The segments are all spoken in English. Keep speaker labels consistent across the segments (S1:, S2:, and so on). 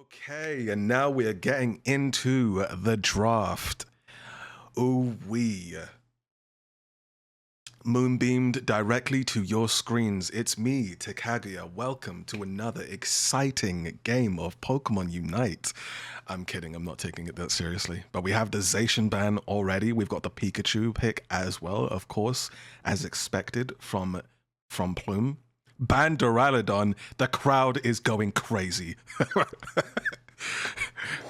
S1: Okay, and now we are getting into the draft. Ooh-wee. Moonbeamed directly to your screens. It's me, Takaguya. Welcome to another exciting game of Pokemon Unite. I'm kidding, I'm not taking it that seriously. But we have the Zacian ban already. We've got the Pikachu pick as well, of course, as expected from Plume. Ban Duraludon, the crowd is going crazy.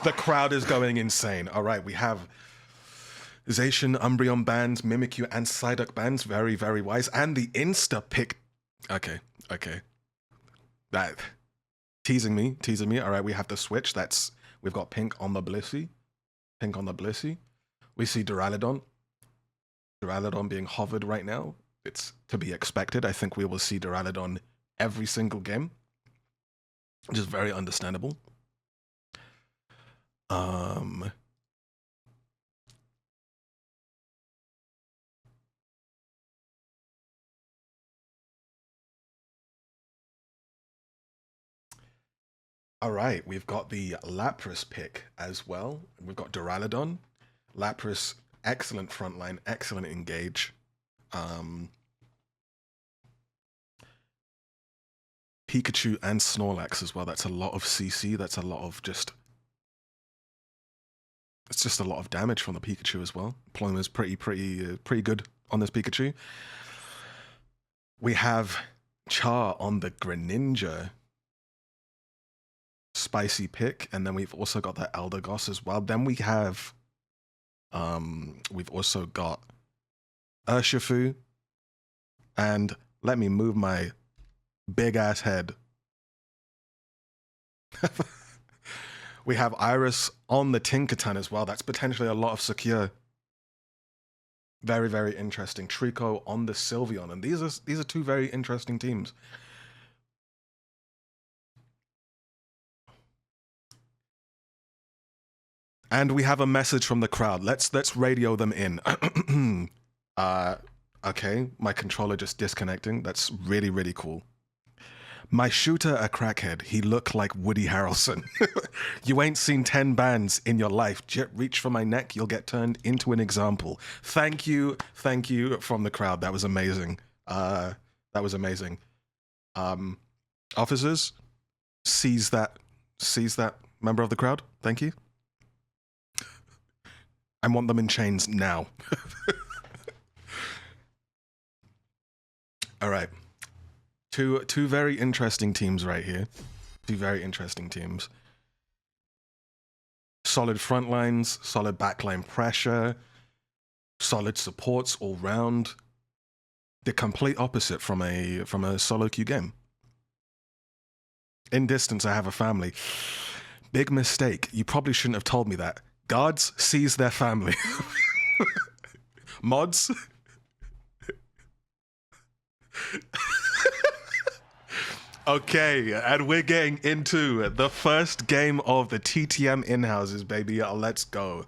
S1: The crowd is going insane. All right, we have Zacian, Umbreon bans, Mimikyu, and Psyduck bans. Very, very wise. And the Insta pick. Okay. That teasing me. All right, we have the switch. We've got pink on the Blissey. We see Duraludon being hovered right now. It's to be expected. I think we will see Duraludon every single game, which is very understandable. All right, we've got the Lapras pick as well. We've got Duraludon. Lapras, excellent frontline, excellent engage. Pikachu and Snorlax as well. That's a lot of CC. That's a lot of it's just a lot of damage from the Pikachu as well. Plume is pretty good on this Pikachu. We have Char on the Greninja. Spicy pick, and then we've also got that Eldegoss as well. Then we have we've also got Urshifu, and let me move my big ass head. We have Iris on the Tinkerton as well. That's potentially a lot of secure. Very, very interesting. Trico on the Sylveon, and these are two very interesting teams. And we have a message from the crowd. Let's radio them in. Okay, my controller just disconnecting. That's really, really cool. My shooter a crackhead. He looked like Woody Harrelson. You ain't seen 10 bands in your life. Reach for my neck, you'll get turned into an example. Thank you from the crowd. That was amazing. Officers, seize that member of the crowd. Thank you. I want them in chains now. All right. Two very interesting teams right here. Two very interesting teams. Solid front lines, solid backline pressure, solid supports all round. The complete opposite from a solo queue game. In distance, I have a family. Big mistake. You probably shouldn't have told me that. Guards seize their family. Mods. Okay, and we're getting into the first game of the TTM Inhouses, baby. Let's go.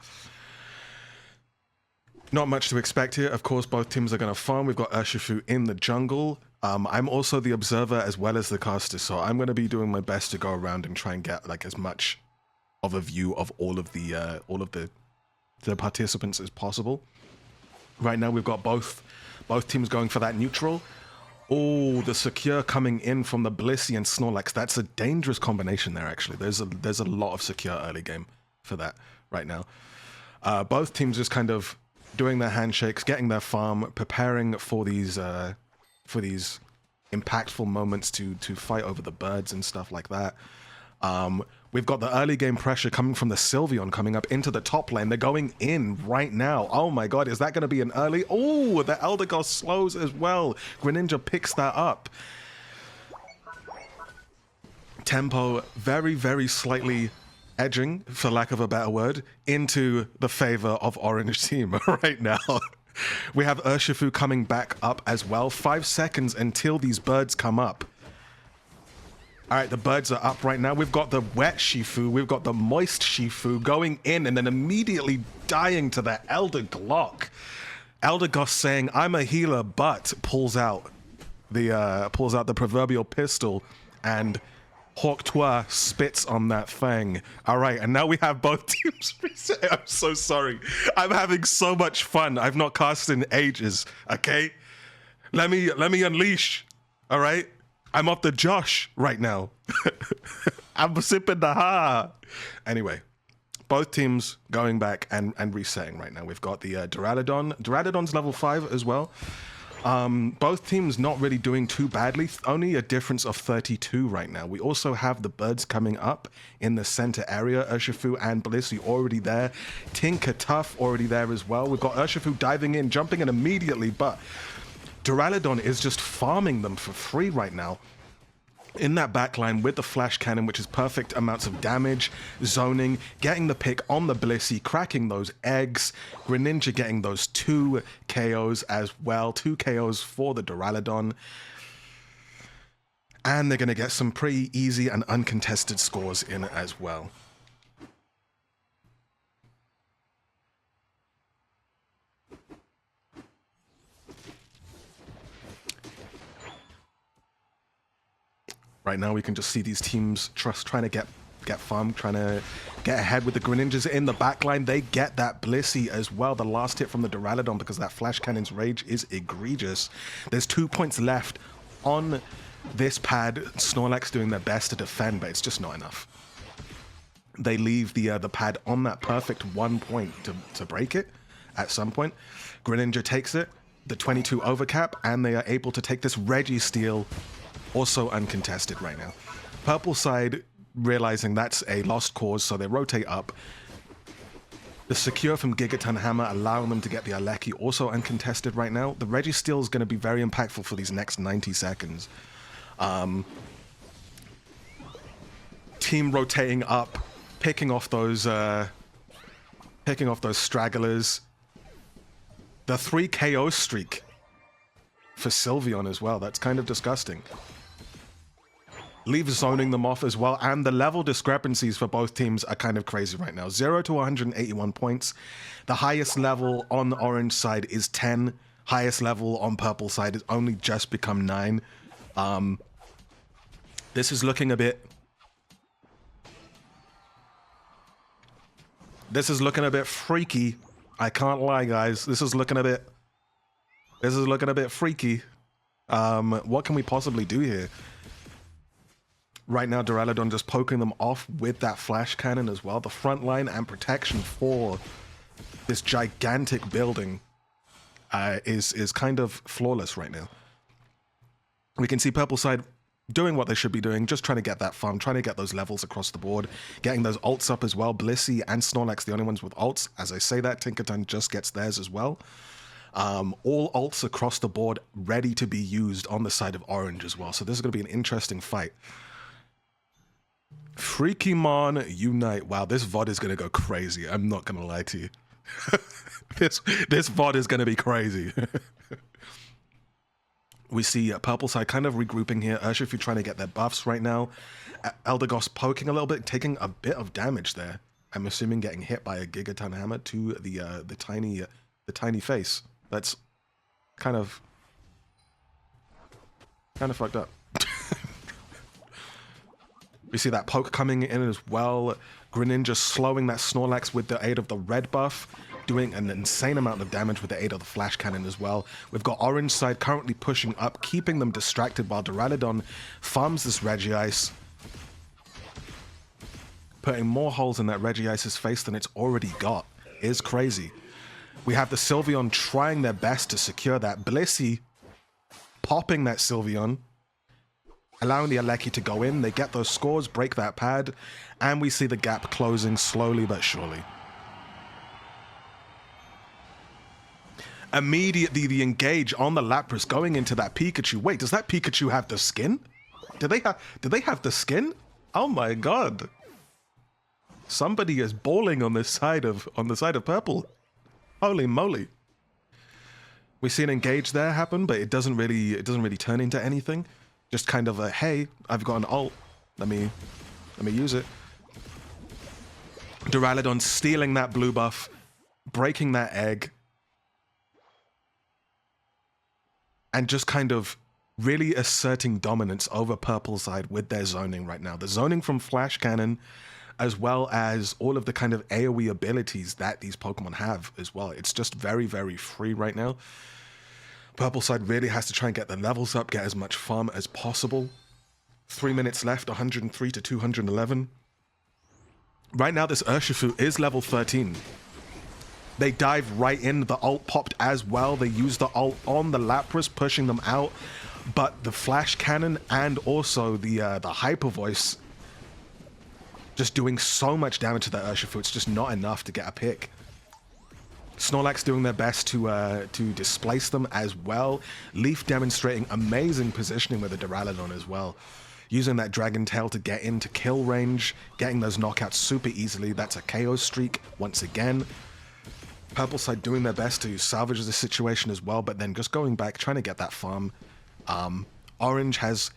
S1: Not much to expect here. Of course, both teams are going to farm. We've got Urshifu in the jungle. I'm also the observer as well as the caster, so I'm going to be doing my best to go around and try and get like as much of a view of all of the participants as possible. Right now, we've got both teams going for that neutral. Oh, the secure coming in from the Blissey and Snorlax. That's a dangerous combination there, actually. There's a lot of secure early game for that right now. Both teams just kind of doing their handshakes, getting their farm, preparing for these impactful moments to fight over the birds and stuff like that. We've got the early game pressure coming from the Sylveon coming up into the top lane. They're going in right now. Oh my god, is that going to be an early? Oh, the Eldegoss slows as well. Greninja picks that up. Tempo very, very slightly edging, for lack of a better word, into the favor of Orange team right now. We have Urshifu coming back up as well. 5 seconds until these birds come up. All right, the birds are up right now. We've got the wet Shifu, we've got the moist Shifu going in and then immediately dying to the Elder Glock. Eldegoss saying, "I'm a healer," but pulls out the proverbial pistol and Hawk Twa spits on that thing. All right, and now we have both teams reset. I'm so sorry. I'm having so much fun. I've not cast in ages, okay? Let me unleash, all right? I'm off the Josh right now. I'm sipping the ha. Anyway, both teams going back and resetting right now. We've got the Duraludon. Duraludon's level 5 as well. Both teams not really doing too badly, only a difference of 32 right now. We also have the birds coming up in the center area. Urshifu and Blissey already there. Tinker Tough already there as well. We've got Urshifu diving in, jumping in immediately, but Duraludon is just farming them for free right now. In that backline with the flash cannon, which is perfect amounts of damage, zoning, getting the pick on the Blissey, cracking those eggs, Greninja getting those 2 KOs as well, 2 KOs for the Duraludon. And they're going to get some pretty easy and uncontested scores in as well. Right now, we can just see these teams trying to get farmed, trying to get ahead with the Greninjas in the backline. They get that Blissey as well. The last hit from the Duraludon because that Flash Cannon's rage is egregious. There's 2 points left on this pad. Snorlax doing their best to defend, but it's just not enough. They leave the pad on that perfect 1 point to break it at some point. Greninja takes it, the 22 overcap, and they are able to take this Registeel. Also uncontested right now. Purple side realizing that's a lost cause, so they rotate up. The secure from Gigaton Hammer allowing them to get the Aleki, also uncontested right now. The Registeel is going to be very impactful for these next 90 seconds. Team rotating up, picking off those stragglers. The 3 KO streak for Sylveon as well. That's kind of disgusting. Leave zoning them off as well, and the level discrepancies for both teams are kind of crazy right now. 0 to 181 points. The highest level on the orange side is 10. Highest level on purple side has only just become 9. This is looking a bit... This is looking a bit freaky. I can't lie, guys. This is looking a bit freaky. What can we possibly do here? Right now, Duraludon just poking them off with that flash cannon as well. The front line and protection for this gigantic building is kind of flawless right now. We can see purple side doing what they should be doing, just trying to get that farm, trying to get those levels across the board, getting those ults up as well. Blissey and Snorlax, the only ones with ults. As I say that, Tinkerton just gets theirs as well. All ults across the board ready to be used on the side of orange as well. So this is going to be an interesting fight. Freakymon Unite. Wow, this VOD is going to go crazy. I'm not going to lie to you. This VOD is going to be crazy. We see purple side kind of regrouping here. Urshifu trying to get their buffs right now. Eldegoss poking a little bit, taking a bit of damage there. I'm assuming getting hit by a Gigaton Hammer to the tiny face. That's kind of fucked up. We see that poke coming in as well. Greninja slowing that Snorlax with the aid of the red buff, doing an insane amount of damage with the aid of the flash cannon as well. We've got orange side currently pushing up, keeping them distracted while Duraludon farms this Regice, putting more holes in that Regice's face than it's already got. Is crazy. We have the Sylveon trying their best to secure that. Blissey popping that Sylveon, allowing the Aleki to go in. They get those scores, break that pad, and we see the gap closing slowly but surely. Immediately the engage on the Lapras going into that Pikachu. Wait, does that Pikachu have the skin? Do they have the skin? Oh my god. Somebody is balling on the side of purple. Holy moly. We see an engage there happen, but it doesn't really turn into anything. Just kind of a, hey, I've got an ult. Let me use it. Duraludon stealing that blue buff, breaking that egg, and just kind of really asserting dominance over purple side with their zoning right now. The zoning from Flash Cannon, as well as all of the kind of AoE abilities that these Pokemon have as well. It's just very, very free right now. Purple side really has to try and get the levels up, get as much farm as possible. 3 minutes left, 103 to 211. Right now, this Urshifu is level 13. They dive right in. The ult popped as well. They used the ult on the Lapras, pushing them out. But the Flash Cannon and also the Hyper Voice just doing so much damage to that Urshifu. It's just not enough to get a pick. Snorlax doing their best to displace them as well. Leaf demonstrating amazing positioning with the Duraludon as well. Using that Dragon Tail to get into kill range, getting those knockouts super easily. That's a KO streak once again. Purple side doing their best to salvage the situation as well, but then just going back, trying to get that farm. Orange has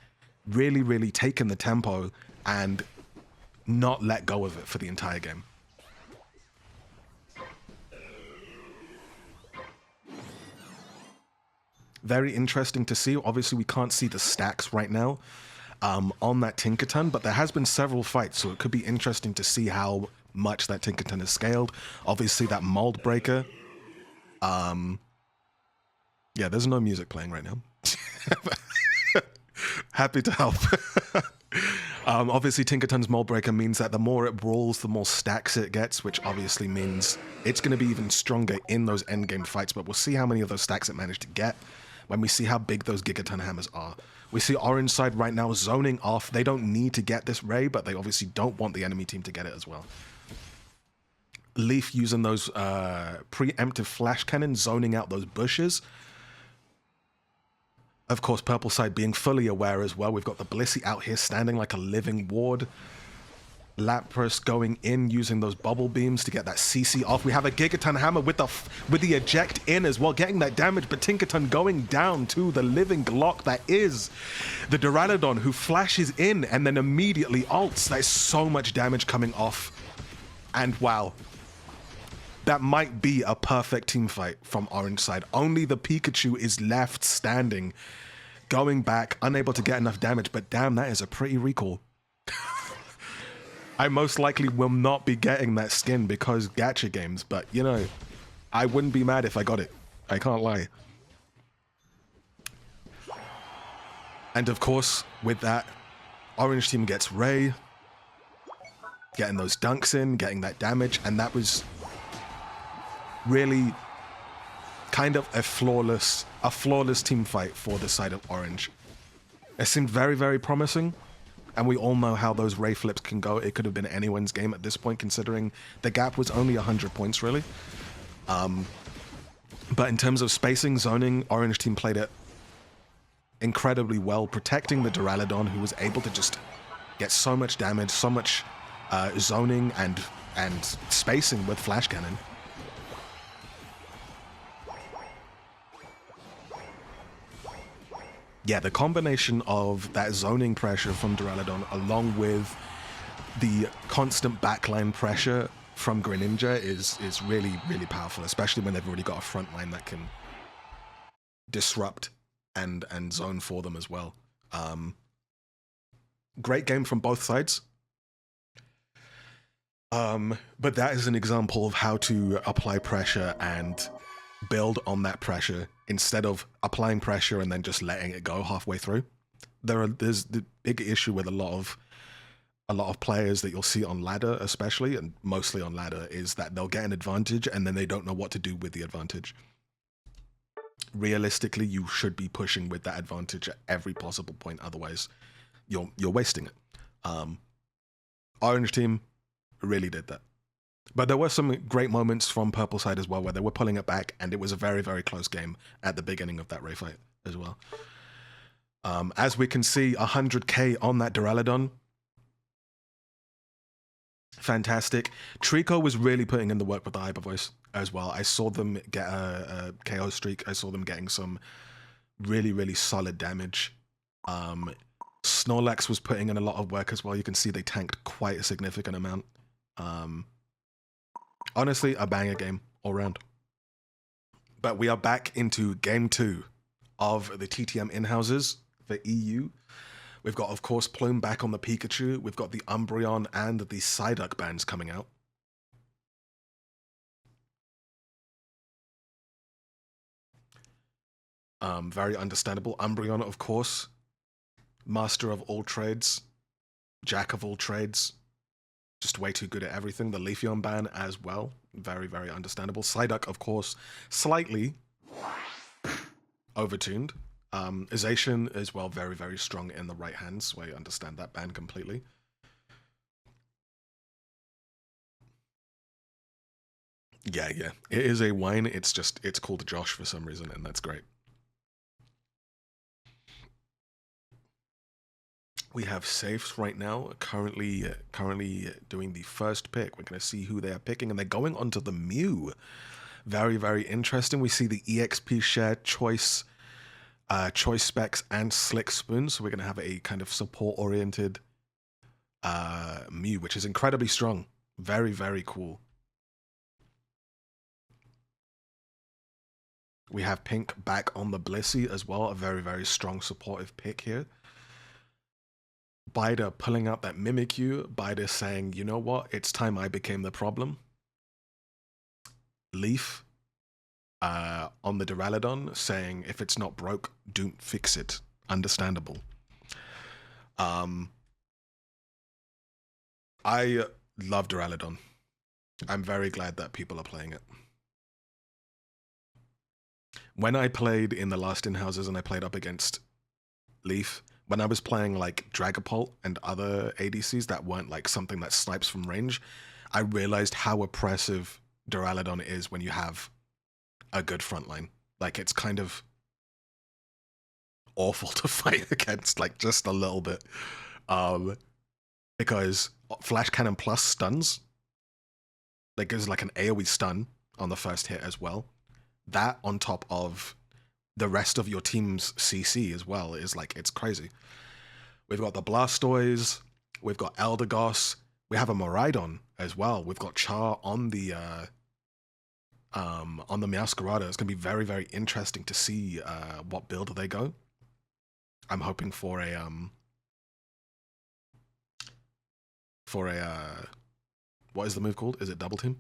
S1: really, really taken the tempo and not let go of it for the entire game. Very interesting to see. Obviously, we can't see the stacks right now on that Tinkaton, but there has been several fights, so it could be interesting to see how much that Tinkaton is scaled. Obviously, that Mold Breaker. Yeah, there's no music playing right now. Happy to help. Obviously, Tinkaton's Mold Breaker means that the more it brawls, the more stacks it gets, which obviously means it's going to be even stronger in those endgame fights, but we'll see how many of those stacks it managed to get when we see how big those Gigaton hammers are. We see Orange side right now zoning off. They don't need to get this Ray, but they obviously don't want the enemy team to get it as well. Leaf using those preemptive Flash Cannon, zoning out those bushes. Of course, purple side being fully aware as well. We've got the Blissey out here standing like a living ward. Lapras going in, using those bubble beams to get that CC off. We have a Gigaton hammer with the eject in as well, getting that damage, but Tinkaton going down to the living Glock that is the Duraludon, who flashes in and then immediately ults. There's so much damage coming off. And wow, that might be a perfect team fight from Orange side. Only the Pikachu is left standing, going back, unable to get enough damage, but damn, that is a pretty recall. I most likely will not be getting that skin because gacha games, but you know, I wouldn't be mad if I got it. I can't lie. And of course, with that, Orange team gets Ray, getting those dunks in, getting that damage, and that was really kind of a flawless team fight for the side of Orange. It seemed very, very promising. And we all know how those Ray flips can go. It could have been anyone's game at this point, considering the gap was only 100 points, really. But in terms of spacing, zoning, Orange team played it incredibly well, protecting the Duraludon, who was able to just get so much damage, so much zoning and spacing with Flash Cannon. Yeah, the combination of that zoning pressure from Duraludon along with the constant backline pressure from Greninja is really, really powerful, especially when they've already got a front line that can disrupt and zone for them as well. Great game from both sides. But that is an example of how to apply pressure and build on that pressure instead of applying pressure and then just letting it go halfway through. There's the big issue with a lot of players that you'll see on ladder, especially, and mostly on ladder, is that they'll get an advantage and then they don't know what to do with the advantage. Realistically, you should be pushing with that advantage at every possible point, otherwise you're wasting it. Orange team really did that. But there were some great moments from purple side as well, where they were pulling it back, and it was a very, very close game at the beginning of that Ray fight as well. As we can see, 100k on that Duraludon. Fantastic. Trico was really putting in the work with the Hyper Voice as well. I saw them get a KO streak. I saw them getting some really, really solid damage. Snorlax was putting in a lot of work as well. You can see they tanked quite a significant amount. Honestly, a banger game all round. But we are back into game 2 of the TTM Inhouses. for EU. We've got, of course, Plume back on the Pikachu. We've got the Umbreon and the Psyduck bands coming out. Very understandable. Umbreon, of course, master of all trades, jack of all trades, just way too good at everything. The Leafeon ban as well, very, very understandable. Psyduck, of course, slightly overtuned. Ization as well, very, very strong in the right hands, so I understand that ban completely. Yeah, yeah, it is a wine. It's just, it's called Josh for some reason, and that's great. We have safes right now, currently doing the first pick. We're going to see who they are picking, and they're going onto the Mew. Very, very interesting. We see the EXP share, choice specs, and slick spoon. So we're going to have a kind of support-oriented Mew, which is incredibly strong. Very, very cool. We have Pink back on the Blissey as well. A very, very strong supportive pick here. Bida pulling out that Mimikyu, Bida saying, you know what, it's time I became the problem. Leaf on the Duraludon saying, if it's not broke, don't fix it. Understandable. I love Duraludon. I'm very glad that people are playing it. When I played in the last in-houses and I played up against Leaf, when I was playing like Dragapult and other ADCs that weren't like something that snipes from range, I realized how oppressive Duraludon is when you have a good frontline. Like, it's kind of awful to fight against, like, just a little bit. Because Flash Cannon plus stuns, like, gives like an AoE stun on the first hit as well. That on top of the rest of your team's CC as well is like, it's crazy. We've got the Blastoise, we've got Eldegoss, we have a Miraidon as well. We've got Char on the Meowscarada. It's gonna be very, very interesting to see what build they go. I'm hoping for a what is the move called? Is it Double Team?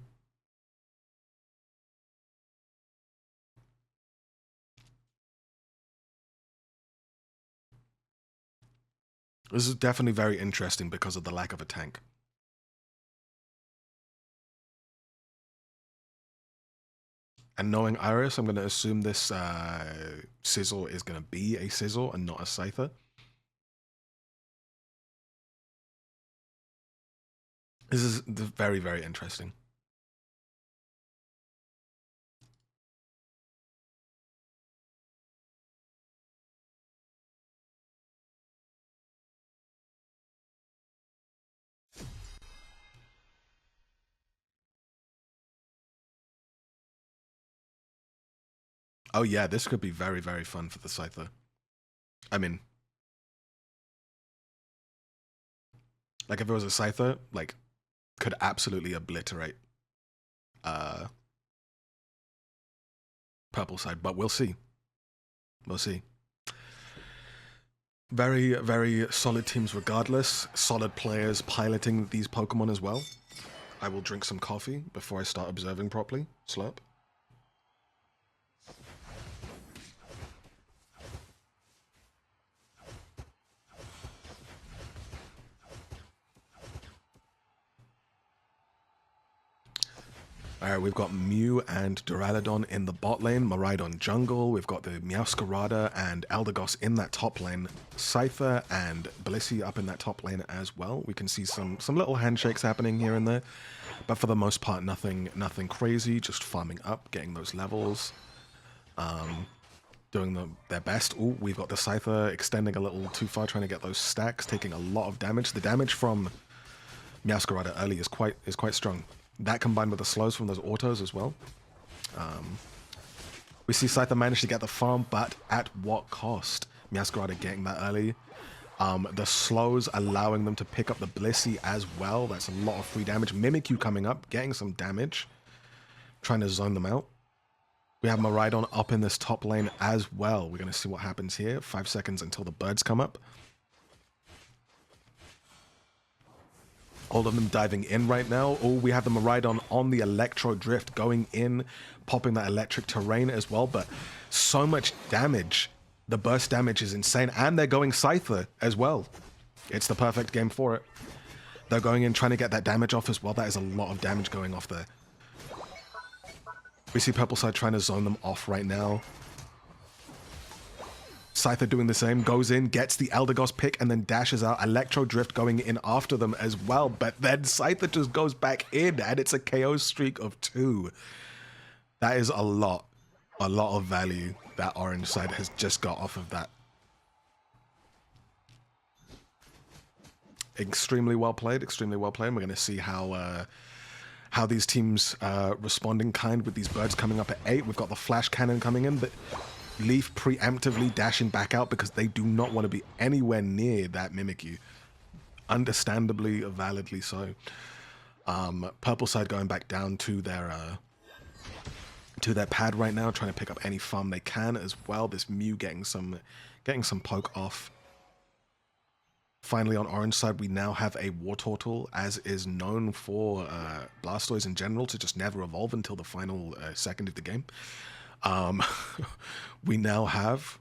S1: This is definitely very interesting because of the lack of a tank. And knowing Iris, I'm going to assume this Sizzle is going to be a Sizzle and not a Scyther. This is very, very interesting. Oh yeah, this could be very, very fun for the Scyther. I mean, like if it was a Scyther, like, could absolutely obliterate purple side, but we'll see. We'll see. Very, very solid teams regardless. Solid players piloting these Pokemon as well. I will drink some coffee before I start observing properly. Slurp. Alright, we've got Mew and Duraludon in the bot lane, Miraidon jungle, we've got the Meowscarada and Eldegoss in that top lane, Scyther and Blissey up in that top lane as well. We can see some little handshakes happening here and there, but for the most part, nothing crazy, just farming up, getting those levels, doing their best. Ooh, we've got the Scyther extending a little too far, trying to get those stacks, taking a lot of damage. The damage from Meowscarada early is quite strong. That combined with the slows from those autos as well. We see Scyther manage to get the farm, but at what cost? Meowscarada getting that early. The slows allowing them to pick up the Blissey as well. That's a lot of free damage. Mimikyu coming up, getting some damage. Trying to zone them out. We have Miraidon up in this top lane as well. We're going to see what happens here. 5 seconds until the birds come up. All of them diving in right now. Oh, we have the Miraidon on the Electro Drift going in, popping that electric terrain as well. But so much damage. The burst damage is insane. And they're going Scyther as well. It's the perfect game for it. They're going in trying to get that damage off as well. That is a lot of damage going off there. We see Purple Side trying to zone them off right now. Scyther doing the same, goes in, gets the Eldegoss pick, and then dashes out. Electro Drift going in after them as well, but then Scyther just goes back in, and it's a KO streak of 2. That is a lot of value that orange side has just got off of that. Extremely well played, extremely well played. We're going to see how these teams respond in kind with these birds coming up at 8. We've got the flash cannon coming in, but Leaf preemptively dashing back out because they do not want to be anywhere near that Mimikyu. Understandably, validly so. Purple side going back down to their pad right now, trying to pick up any farm they can as well. This Mew getting some poke off. Finally, on orange side, we now have a War Turtle, as is known for Blastoise in general, to just never evolve until the final second of the game. We now have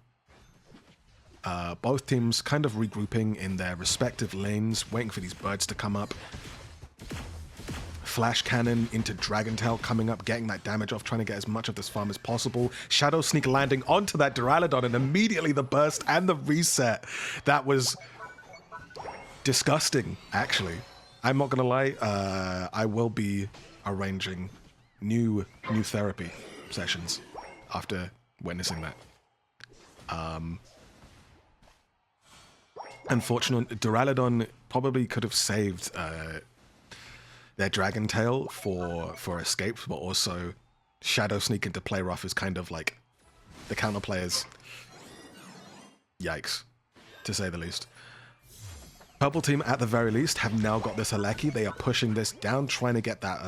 S1: both teams kind of regrouping in their respective lanes, waiting for these birds to come up. Flash Cannon into Dragon Tail coming up, getting that damage off, trying to get as much of this farm as possible. Shadow Sneak landing onto that Duraludon, and immediately the burst and the reset. That was disgusting, actually. I'm not gonna lie, I will be arranging new therapy sessions after witnessing that. Unfortunately, Duraludon probably could have saved their Dragon Tail for escape, but also Shadow Sneak into Play Rough is kind of like the counter players. Yikes, to say the least. Purple team, at the very least, have now got this Aleki. They are pushing this down, trying to get that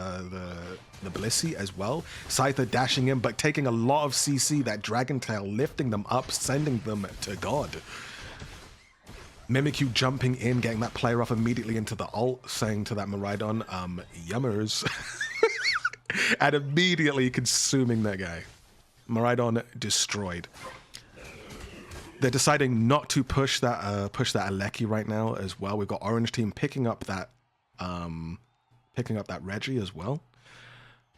S1: the Blissey as well. Scyther dashing in, but taking a lot of CC. That Dragon Tail lifting them up, sending them to God. Mimikyu jumping in, getting that player off immediately into the ult, saying to that Miraidon, yummers. And immediately consuming that guy. Miraidon destroyed. They're deciding not to push that Aleki right now as well. We've got orange team picking up that Reggie as well.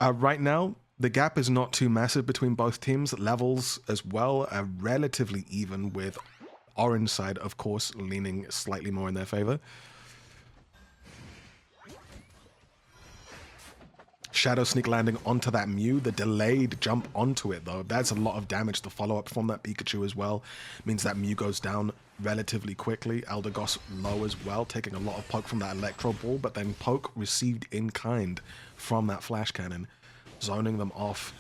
S1: Right now, the gap is not too massive between both teams. Levels as well are relatively even, with orange side, of course, leaning slightly more in their favor. Shadow Sneak landing onto that Mew. The delayed jump onto it, though, that's a lot of damage. The follow-up from that Pikachu as well means that Mew goes down relatively quickly. Eldegoss low as well, taking a lot of poke from that Electro Ball, but then poke received in kind from that Flash Cannon, zoning them off.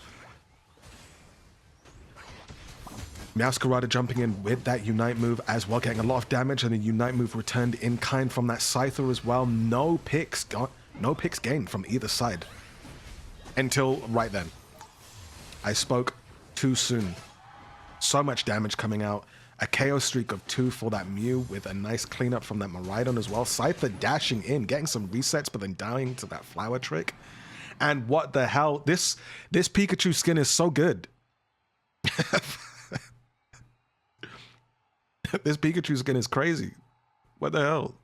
S1: Meowscarada jumping in with that Unite move as well, getting a lot of damage, and a Unite move returned in kind from that Scyther as well. No picks gained from either side. Until right then. I spoke too soon. So much damage coming out. A KO streak of 2 for that Mew, with a nice cleanup from that Miraidon as well. Scyther dashing in, getting some resets, but then dying to that flower trick. And what the hell? This Pikachu skin is so good. This Pikachu skin is crazy. What the hell?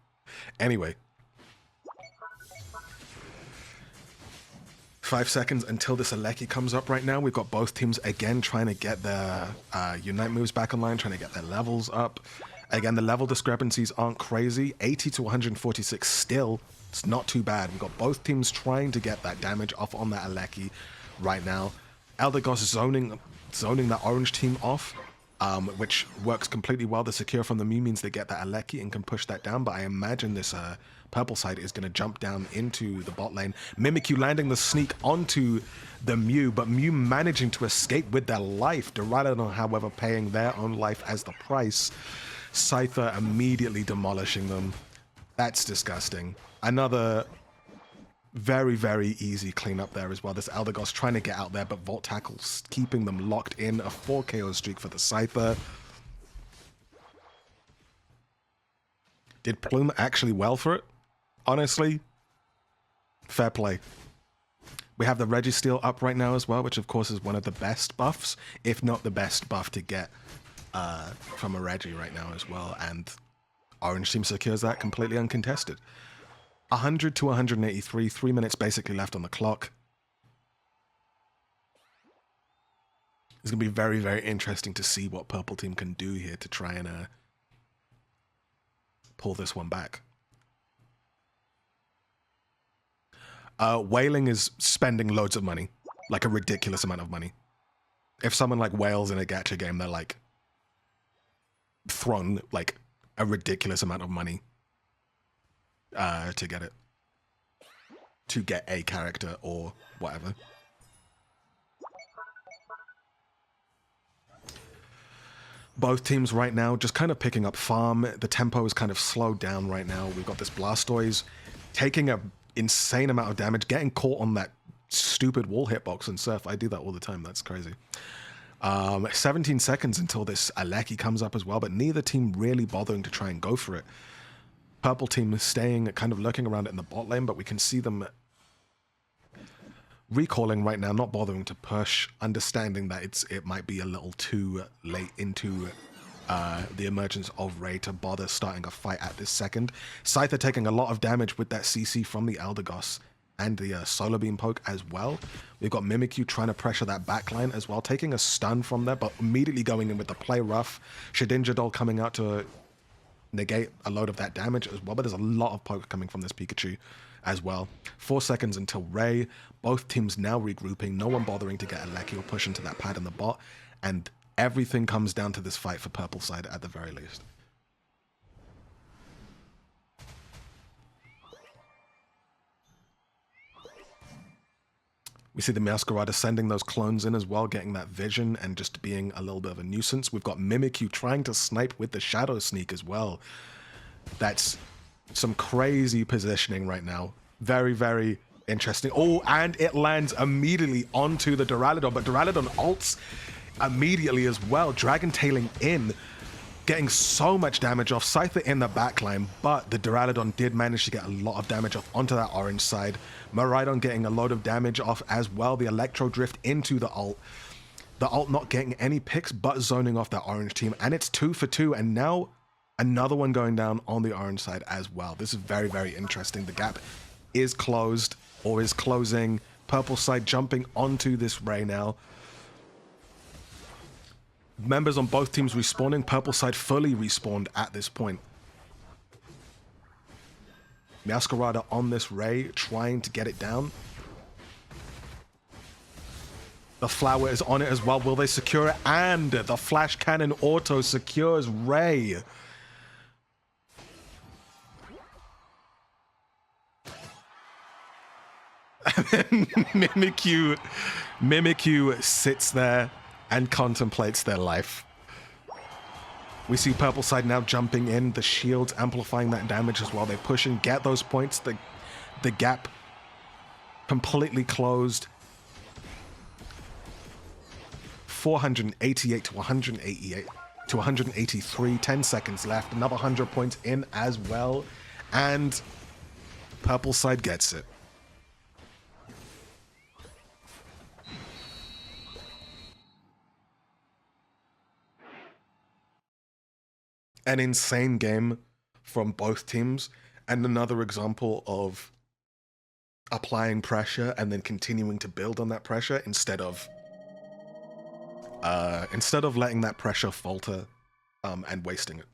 S1: Anyway. 5 seconds until this Aleki comes up right now. We've got both teams again trying to get their Unite moves back online, trying to get their levels up. Again, the level discrepancies aren't crazy. 80 to 146 still. It's not too bad. We've got both teams trying to get that damage off on that Aleki right now. Eldegoss zoning that orange team off, which works completely well. The secure from the Mew means they get that Aleki and can push that down, but I imagine this purple side is going to jump down into the bot lane. Mimikyu landing the sneak onto the Mew, but Mew managing to escape with their life. Duraludon, however, paying their own life as the price. Scyther immediately demolishing them. That's disgusting. Another Very, very easy cleanup there as well. This Eldegoss trying to get out there, but Volt Tackle's keeping them locked in. A 4 KO streak for the Scyther. Did Plume actually well for it? Honestly, fair play. We have the Registeel up right now as well, which of course is one of the best buffs, if not the best buff to get from a Regi right now as well. And Orange team secures that completely uncontested. 100 to 183, 3 minutes basically left on the clock. It's going to be very, very interesting to see what Purple team can do here to try and pull this one back. Wailing is spending loads of money, like a ridiculous amount of money. If someone like wails in a gacha game, they're like thrown like a ridiculous amount of money to get it, to get a character or whatever. Both teams right now just kind of picking up farm. The tempo is kind of slowed down right now. We've got this Blastoise taking an insane amount of damage, getting caught on that stupid wall hitbox and Surf. I do that all the time. That's crazy. 17 seconds until this Aleki comes up as well, but neither team really bothering to try and go for it. Purple team is staying, kind of lurking around in the bot lane, but we can see them recalling right now, not bothering to push, understanding that it might be a little too late into the emergence of Ray to bother starting a fight at this second. Scyther taking a lot of damage with that CC from the Eldegoss and the Solar Beam poke as well. We've got Mimikyu trying to pressure that backline as well, taking a stun from there, but immediately going in with the play rough. Shedinja Doll coming out to negate a load of that damage as well, but there's a lot of poke coming from this Pikachu as well. 4 seconds until Ray. Both teams now regrouping, no one bothering to get a Lecky or push into that pad in the bot, and everything comes down to this fight for Purple side at the very least. We see the Masquerader sending those clones in as well, getting that vision and just being a little bit of a nuisance. We've got Mimikyu trying to snipe with the Shadow Sneak as well. That's some crazy positioning right now. Very, very interesting. Oh, and it lands immediately onto the Duraludon, but Duraludon ults immediately as well. Dragon tailing in, getting so much damage off. Scyther in the backline, but the Duraludon did manage to get a lot of damage off onto that orange side. Miraidon getting a load of damage off as well. The Electro Drift into the ult. The ult not getting any picks, but zoning off that orange team. And it's 2 for 2, and now another one going down on the orange side as well. This is very, very interesting. The gap is closed, or is closing. Purple side jumping onto this Ray now. Members on both teams respawning. Purple side fully respawned at this point. Masquerader on this Ray, trying to get it down. The flower is on it as well. Will they secure it? And the flash cannon auto secures Ray. Mimikyu sits there and contemplates their life. We see Purple side now jumping in, the shields amplifying that damage as well. They push and get those points. The gap completely closed. 488 to 188 to 183. 10 seconds left. Another 100 points in as well. And Purple side gets it. An insane game from both teams, and another example of applying pressure and then continuing to build on that pressure instead of letting that pressure falter and wasting it.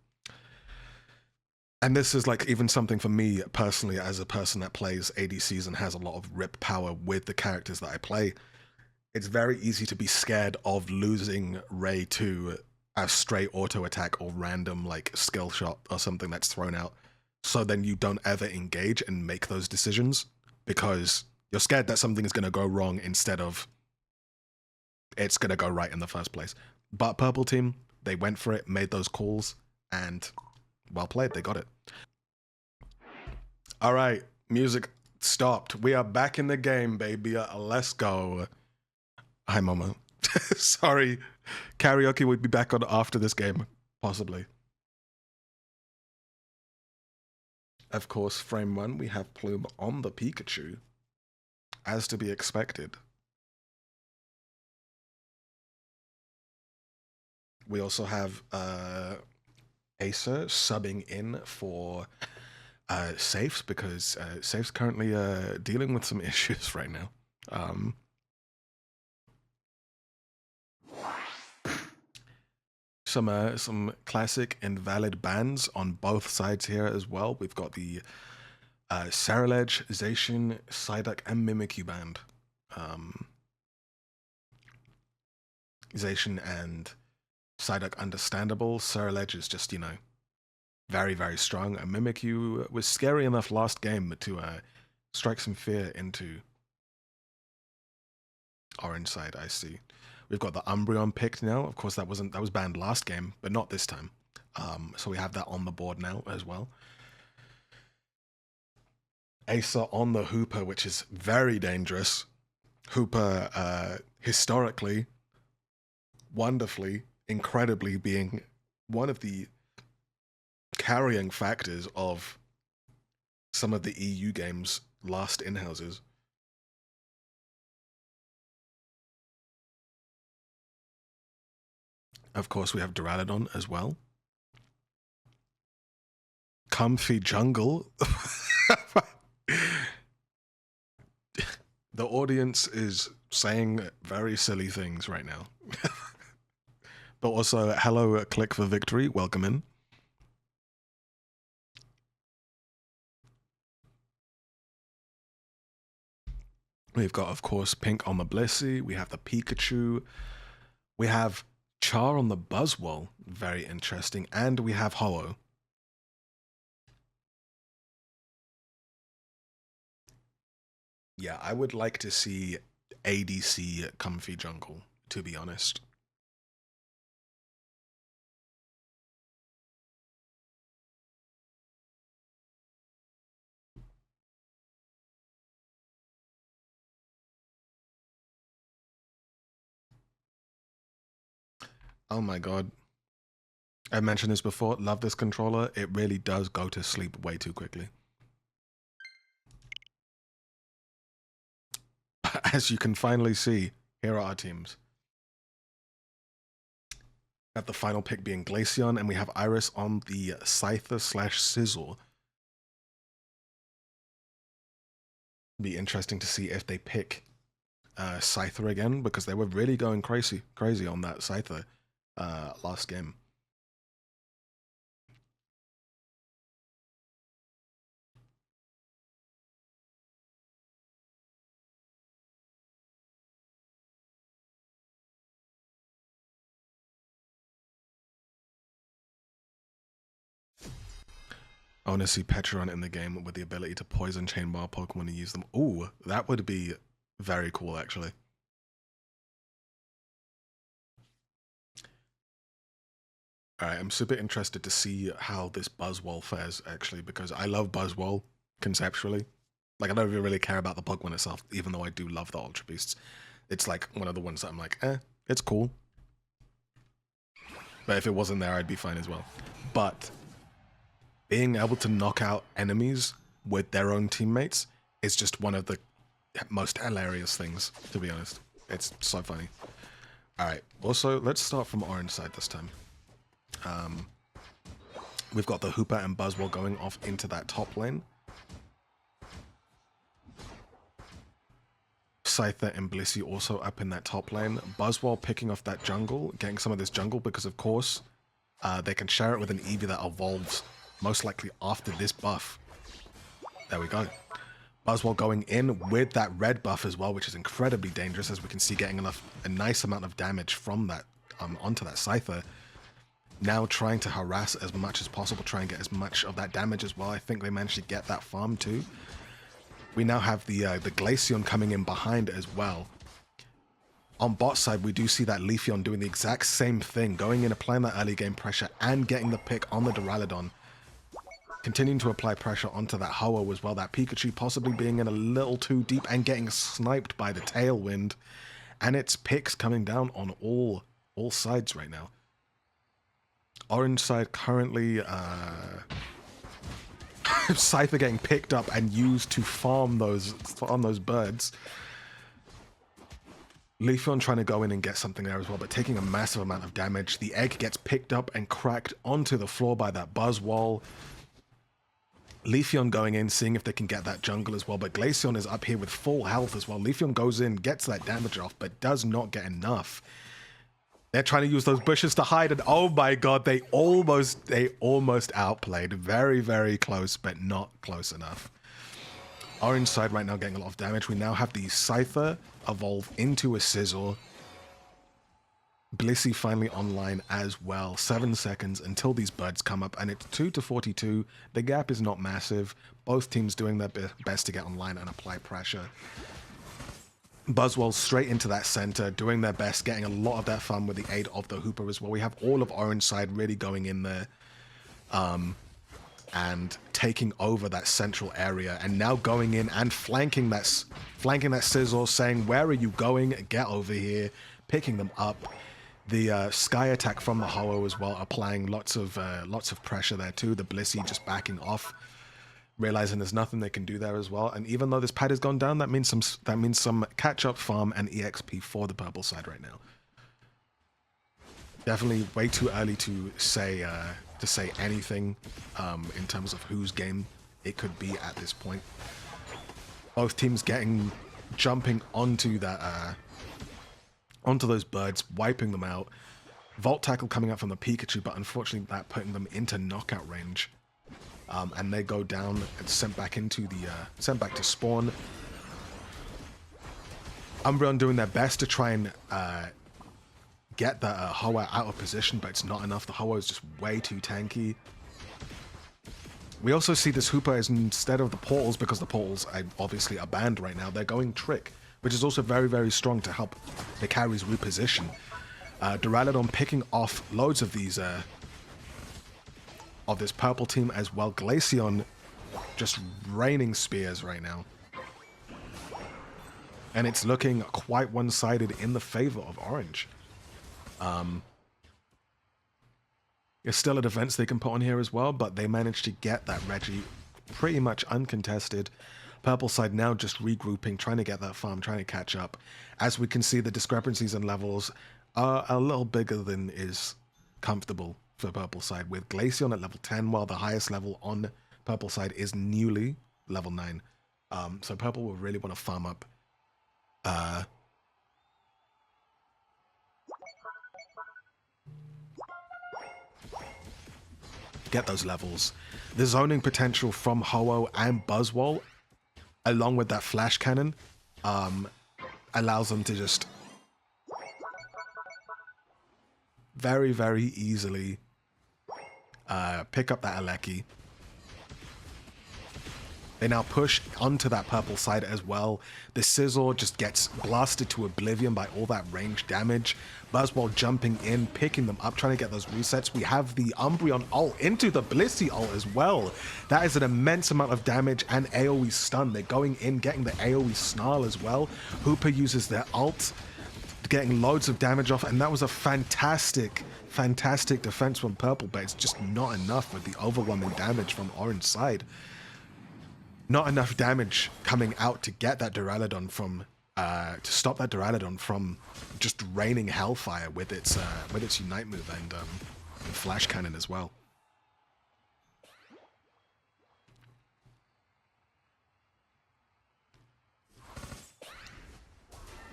S1: And this is like even something for me personally, as a person that plays ADCs and has a lot of rip power with the characters that I play. It's very easy to be scared of losing Ray to a straight auto attack or random like skill shot or something that's thrown out. So then you don't ever engage and make those decisions because you're scared that something is going to go wrong instead of it's going to go right in the first place. But Purple team, they went for it, made those calls, and well played, they got it. All right, music stopped. We are back in the game, baby. Let's go. Hi, Mama. Sorry. Karaoke would be back on after this game, possibly. Of course, frame 1, we have Plume on the Pikachu, as to be expected. We also have Acer subbing in for Safes, because Safe's currently dealing with some issues right now. Some classic and valid bans on both sides here as well. We've got the Ceruledge, Zacian, Psyduck, and Mimikyu banned. Zacian and Psyduck understandable. Ceruledge is just, you know, very, very strong. And Mimikyu was scary enough last game to strike some fear into orange side, I see. We've got the Umbreon picked now. Of course, that was banned last game, but not this time. So we have that on the board now as well. Acer on the Hooper, which is very dangerous. Hooper, historically, wonderfully, incredibly being one of the carrying factors of some of the EU games' last in-houses. Of course, we have Duraludon as well. Comfy jungle. The audience is saying very silly things right now. But also, hello, Click for Victory. Welcome in. We've got, of course, Pink on the Blissey. We have the Pikachu. We have Char on the Buzzwole. Very interesting. And we have Ho-Oh. Yeah, I would like to see ADC Comfy Jungle, to be honest. Oh my god. I mentioned this before, love this controller. It really does go to sleep way too quickly. As you can finally see, here are our teams. We have the final pick being Glaceon, and we have Iris on the Scyther/Sizzle. Be interesting to see if they pick Scyther again, because they were really going crazy on that Scyther last game. I want to see Petron in the game with the ability to poison chain bar Pokemon and use them. Ooh, that would be very cool, actually. Alright, I'm super interested to see how this Buzzwole fares, actually, because I love Buzzwole, conceptually. Like, I don't really care about the Pokemon itself, even though I do love the Ultra Beasts. It's like one of the ones that I'm like, it's cool. But if it wasn't there, I'd be fine as well. But being able to knock out enemies with their own teammates is just one of the most hilarious things, to be honest. It's so funny. Alright, also, let's start from orange side this time. We've got the Hooper and Buzzwole going off into that top lane. Scyther and Blissey also up in that top lane. Buzzwole picking off that jungle, getting some of this jungle because, of course, they can share it with an Eevee that evolves most likely after this buff. There we go. Buzzwole going in with that red buff as well, which is incredibly dangerous, as we can see getting a nice amount of damage from that onto that Scyther. Now trying to harass as much as possible, try and get as much of that damage as well. I think they managed to get that farm too. We now have the Glaceon coming in behind as well. On bot side, we do see that Leafeon doing the exact same thing, going in, applying that early game pressure and getting the pick on the Duraludon. Continuing to apply pressure onto that Ho-Oh as well. That Pikachu possibly being in a little too deep and getting sniped by the Tailwind. And it's picks coming down on all sides right now. Orange side currently Scyther getting picked up and used to farm those birds. Leafeon trying to go in and get something there as well, but taking a massive amount of damage. The egg gets picked up and cracked onto the floor by that Buzzwole. Leafeon going in, seeing if they can get that jungle as well, but Glaceon is up here with full health as well. Leafeon goes in, gets that damage off, but does not get enough. They're trying to use those bushes to hide, and oh my god, they almost outplayed. Very, very close, but not close enough. Orange side right now getting a lot of damage. We now have the Scyther evolve into a Sizzle. Blissey finally online as well. 7 seconds until these birds come up, and it's 2-42. The gap is not massive. Both teams doing their best to get online and apply pressure. Buzzwole straight into that center, doing their best, getting a lot of that fun with the aid of the Hooper as well. We have all of Orange side really going in there and taking over that central area, and now going in and flanking that Sizzle, saying, where are you going? Get over here, picking them up. The Sky attack from the Ho-Oh as well, applying lots of pressure there too. The Blissey just backing off, realizing there's nothing they can do there as well. And even though this pad has gone down, that means some catch-up farm and EXP for the purple side right now. Definitely way too early to say anything in terms of whose game it could be at this point. Both teams jumping onto that onto those birds, wiping them out. Volt Tackle coming up from the Pikachu, but unfortunately that putting them into knockout range. And they go down and sent back to spawn. Umbreon doing their best to try and get that Ho-Oh out of position, but it's not enough. The Ho-Oh is just way too tanky. We also see this Hooper as, instead of the portals, because the portals obviously are banned right now, they're going Trick, which is also very, very strong to help the carries reposition. Duraludon picking off loads of these of this purple team as well. Glaceon just raining spears right now. And it's looking quite one-sided in the favor of Orange. There's still a defense they can put on here as well, but they managed to get that Reggie pretty much uncontested. Purple side now just regrouping, trying to get that farm, trying to catch up. As we can see, the discrepancies in levels are a little bigger than is comfortable for purple side, with Glaceon at level 10, while the highest level on purple side is newly level 9. So purple will really want to farm up get those levels. The zoning potential from Ho-Oh and Buzzwole, along with that flash cannon, allows them to just very, very easily pick up that Aleki. They now push onto that purple side as well. The Sizzle just gets blasted to oblivion by all that range damage. Buzzwole jumping in, picking them up, trying to get those resets. We have the Umbreon ult into the Blissey ult as well. That is an immense amount of damage and AoE stun. They're going in, getting the AoE snarl as well. Hooper uses their ult, getting loads of damage off, and that was a fantastic defense from purple, but it's just not enough with the overwhelming damage from orange side. Not enough damage coming out to get that Duraludon from to stop that Duraludon from just raining hellfire with its Unite move and Flash Cannon as well.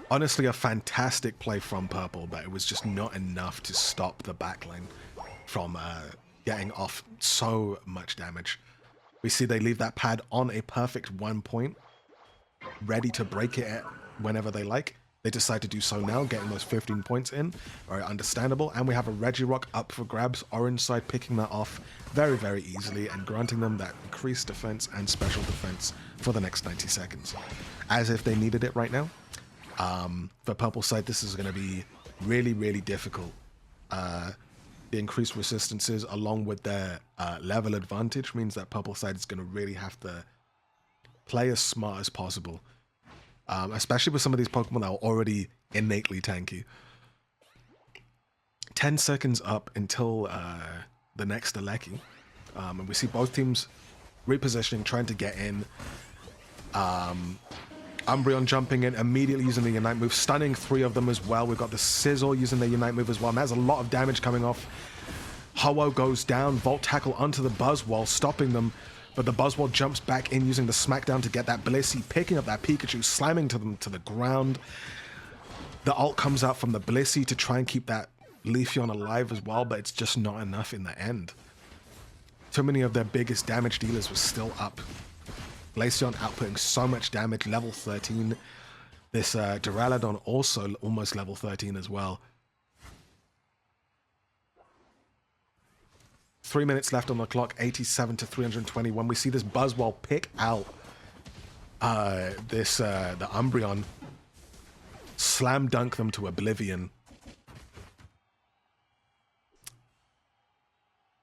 S1: Honestly, a fantastic play from purple, but it was just not enough to stop the backline from getting off so much damage. We see they leave that pad on a perfect 1 point, ready to break it whenever they like. They decide to do so now, getting those 15 points in. Very understandable. And we have a Regirock up for grabs. Orange side picking that off very, very easily and granting them that increased defense and special defense for the next 90 seconds. As if they needed it right now. For purple side, this is going to be really, really difficult. The increased resistances along with their level advantage means that purple side is going to really have to play as smart as possible. Especially with some of these Pokemon that are already innately tanky. 10 seconds up until the next Aleki. And we see both teams repositioning, trying to get in. Umbreon jumping in, immediately using the Unite move, stunning 3 of them as well. We've got the Sizzle using the Unite move as well, and that's a lot of damage coming off. Ho-Oh goes down, Volt Tackle onto the Buzzwole, stopping them, but the Buzzwole jumps back in using the Smackdown to get that Blissey, picking up that Pikachu, slamming them to the ground. The ult comes out from the Blissey to try and keep that Leafeon alive as well, but it's just not enough in the end. Too many of their biggest damage dealers were still up. Glaceon outputting so much damage, level 13. This Duraludon also almost level 13 as well. 3 minutes left on the clock, 87 to 321. We see this Buzzwole pick out the Umbreon, slam dunk them to oblivion.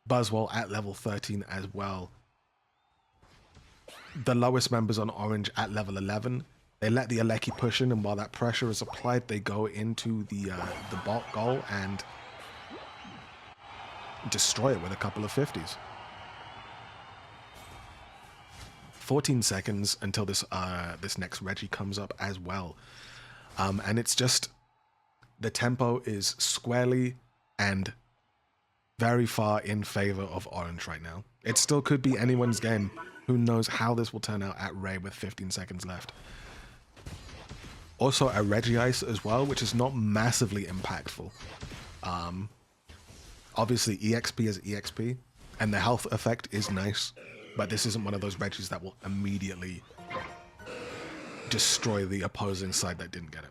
S1: Buzzwole at level 13 as well. The lowest members on Orange at level 11. They let the Aleki push in, and while that pressure is applied, they go into the bot goal and destroy it with a couple of 50s. 14 seconds until this next Reggie comes up as well. And it's just, the tempo is squarely and very far in favor of Orange right now. It still could be anyone's game. Who knows how this will turn out at Ray with 15 seconds left. Also a Regice as well, which is not massively impactful. Obviously EXP is EXP, and the health effect is nice, but this isn't one of those Regis that will immediately destroy the opposing side that didn't get it.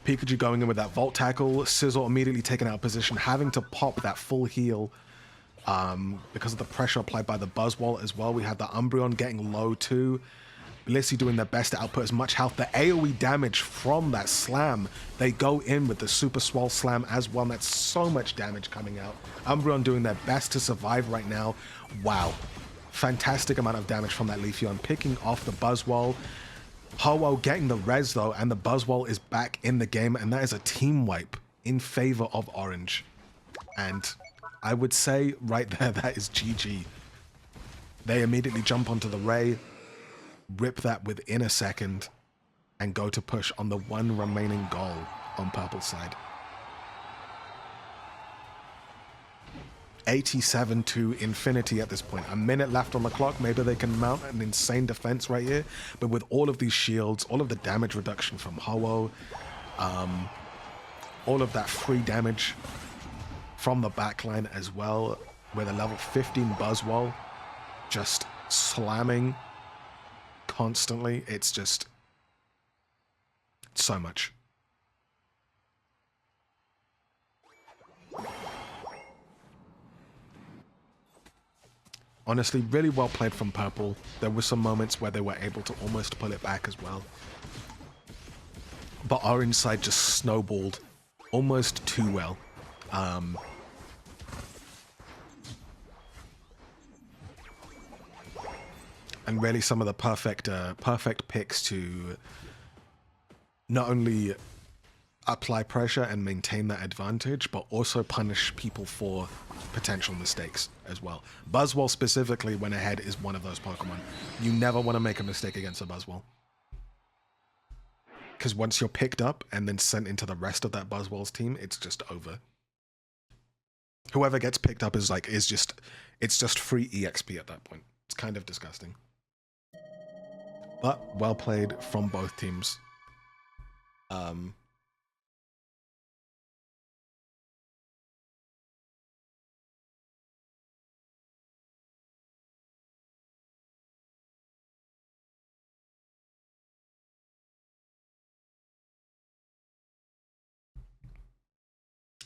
S1: Pikachu going in with that Volt Tackle, Sizzle immediately taken out of position, having to pop that full heal because of the pressure applied by the Buzzwole as well. We have the Umbreon getting low too. Blissey doing their best to output as much health. The AoE damage from that slam, they go in with the Super Swole Slam as well, and that's so much damage coming out. Umbreon doing their best to survive right now. Wow. Fantastic amount of damage from that Leafeon, picking off the Buzzwole. Ho-Oh getting the res though, and the Buzzwole is back in the game, and that is a team wipe in favor of Orange. And I would say right there, that is GG. They immediately jump onto the Ray, rip that within a second, and go to push on the one remaining goal on purple side. 87 to infinity at this point. A minute left on the clock. Maybe they can mount an insane defense right here, but with all of these shields, all of the damage reduction from Ho-Oh, all of that free damage from the backline as well, with a level 15 Buzzwole just slamming constantly. It's just so much. Honestly, really well played from Purple. There were some moments where they were able to almost pull it back as well. But Orange side just snowballed almost too well. And really some of the perfect picks to not only apply pressure and maintain that advantage, but also punish people for potential mistakes as well. Buzzwole specifically, when ahead, is one of those Pokemon. You never want to make a mistake against a Buzzwole, because once you're picked up and then sent into the rest of that Buzzwole's team, it's just over. Whoever gets picked up is just free EXP at that point. It's kind of disgusting. But well played from both teams.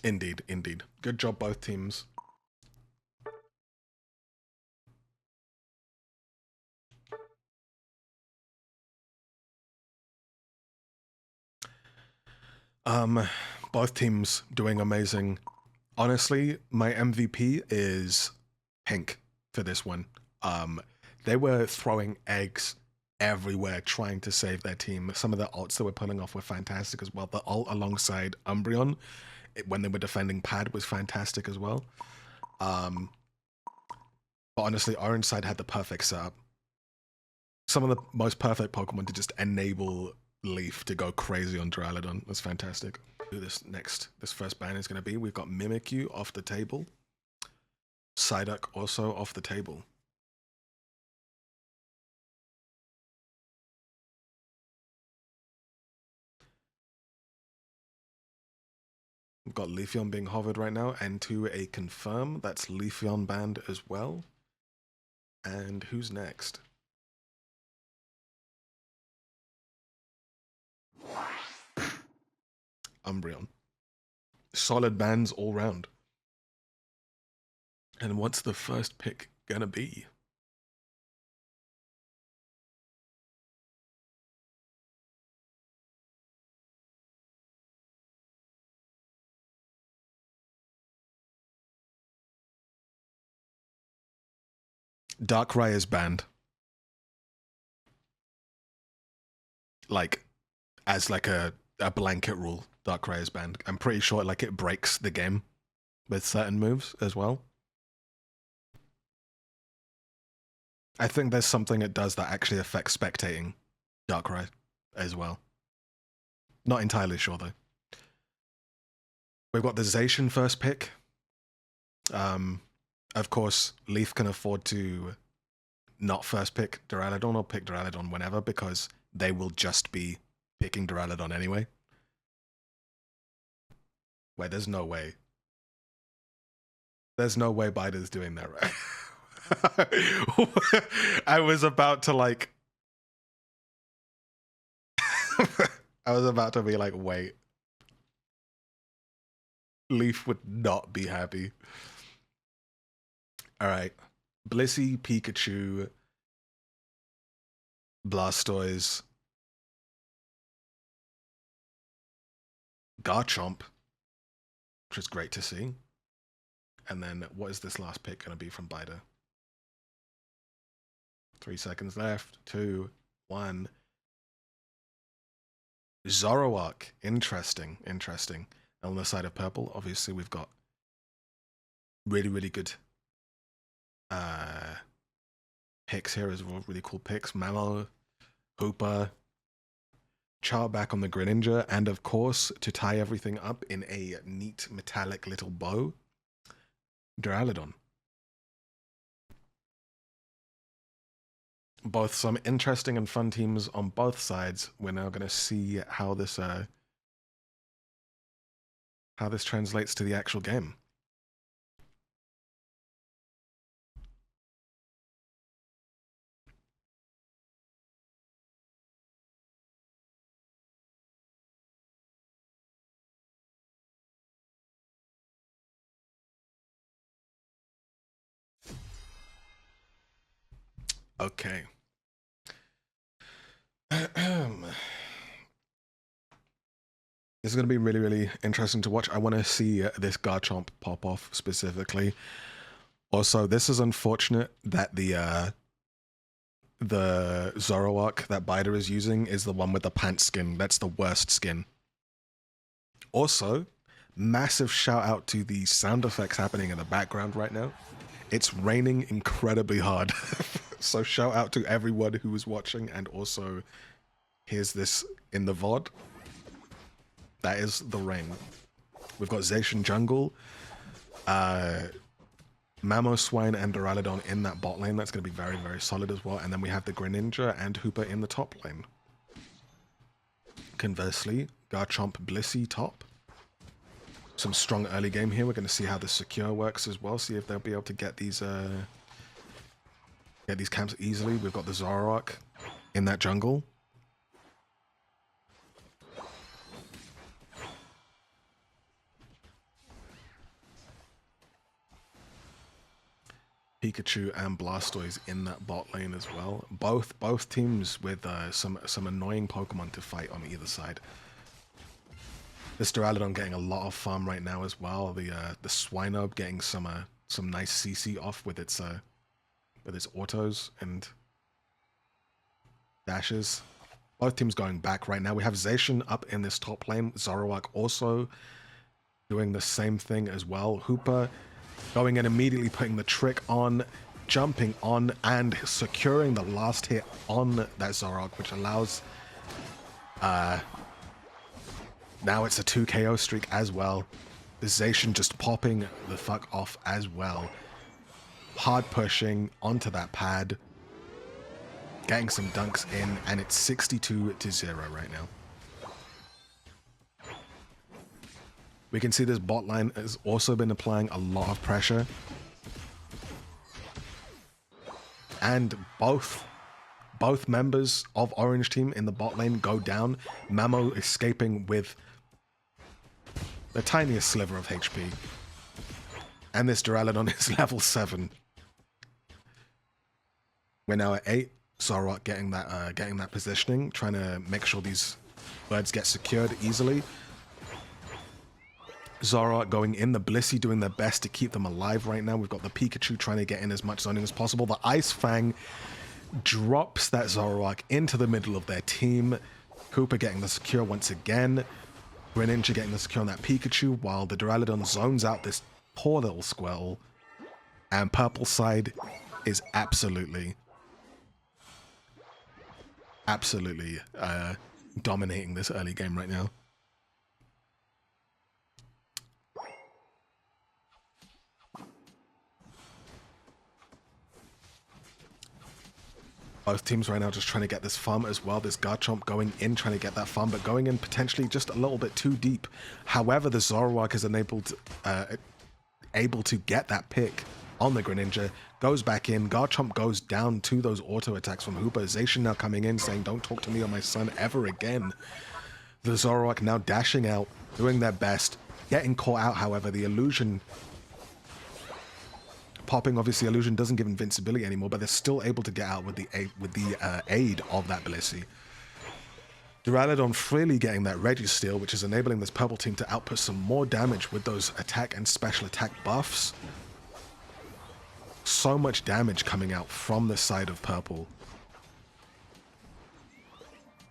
S1: Indeed, indeed. Good job, both teams. Both teams doing amazing. Honestly, my MVP is Pink for this one. They were throwing eggs everywhere trying to save their team. Some of the ults that were pulling off were fantastic as well. The ult alongside Umbreon, when they were defending Pad, was fantastic as well. But honestly, Orange side had the perfect setup. Some of the most perfect Pokemon to just enable Leaf to go crazy on Duraludon. That's fantastic. This first ban is going to be, we've got Mimikyu off the table. Psyduck also off the table. We've got Leafeon being hovered right now, and to a confirm, that's Leafeon banned as well. And who's next? Umbreon. Solid bans all round. And what's the first pick gonna be? Darkrai is banned. Like, as like a blanket rule, Darkrai is banned. I'm pretty sure like it breaks the game with certain moves as well. I think there's something it does that actually affects spectating Darkrai as well. Not entirely sure though. We've got the Zacian first pick. Of course, Leaf can afford to not first pick Duraludon or pick Duraludon whenever, because they will just be picking Duraludon anyway. Wait, there's no way. There's no way Biden's doing that, right? I was about to like... I was about to be like, wait. Leaf would not be happy. All right. Blissey, Pikachu, Blastoise, Garchomp, which is great to see. And then what is this last pick going to be from Bida? 3 seconds left. 2, 1. Zoroark. Interesting. Interesting. And on the side of purple, obviously we've got really, really good picks here as well. Really cool picks. Mamo, Hooper, Char back on the Greninja, and of course, to tie everything up in a neat metallic little bow, Duraludon. Both some interesting and fun teams on both sides. We're now going to see how this translates to the actual game. Okay. This is going to be really, really interesting to watch. I want to see this Garchomp pop off specifically. Also, this is unfortunate that the Zoroark that Bida is using is the one with the pants skin. That's the worst skin. Also, massive shout out to the sound effects happening in the background right now. It's raining incredibly hard. So shout out to everyone who was watching, and also here's this in the VOD. That is the rain. We've got Zacian jungle, Mamoswine and Duraludon in that bot lane. That's going to be very, very solid as well. And then we have the Greninja and Hooper in the top lane. Conversely, Garchomp, Blissey top. Some strong early game here. We're going to see how the secure works as well. See if they'll be able to get these camps easily. We've got the Zoroark in that jungle. Pikachu and Blastoise in that bot lane as well. Both teams with some annoying Pokemon to fight on either side. This Duraludon getting a lot of farm right now as well. The Swinob getting some nice CC off with its autos and dashes. Both teams going back right now. We have Zacian up in this top lane. Zoroark also doing the same thing as well. Hooper going in immediately, putting the trick on, jumping on, and securing the last hit on that Zoroark, which allows... now it's a 2 KO streak as well. The Zacian just popping the fuck off as well. Hard pushing onto that pad. Getting some dunks in, and it's 62-0 right now. We can see this bot line has also been applying a lot of pressure. And both members of Orange team in the bot lane go down. Mamo escaping with the tiniest sliver of HP. And this Duraludon is level 7. We're now at 8. Zoroark getting that positioning, trying to make sure these birds get secured easily. Zoroark going in, the Blissey doing their best to keep them alive right now. We've got the Pikachu trying to get in as much zoning as possible. The Ice Fang drops that Zoroark into the middle of their team. Cooper getting the secure once again. Greninja getting the secure on that Pikachu, while the Duraludon zones out this poor little Squirtle. And purple side is absolutely dominating this early game right now. Both teams right now just trying to get this farm as well. This Garchomp going in, trying to get that farm, but going in potentially just a little bit too deep. However, the Zoroark is able to get that pick on the Greninja, goes back in. Garchomp goes down to those auto attacks from Hooper. Zacian now coming in, saying, "Don't talk to me or my son ever again." The Zoroark now dashing out, doing their best, getting caught out. However, the illusion popping. Obviously, illusion doesn't give invincibility anymore, but they're still able to get out with the aid of that Blissey. Duraludon freely getting that Registeel, which is enabling this purple team to output some more damage with those attack and special attack buffs. So much damage coming out from the side of purple.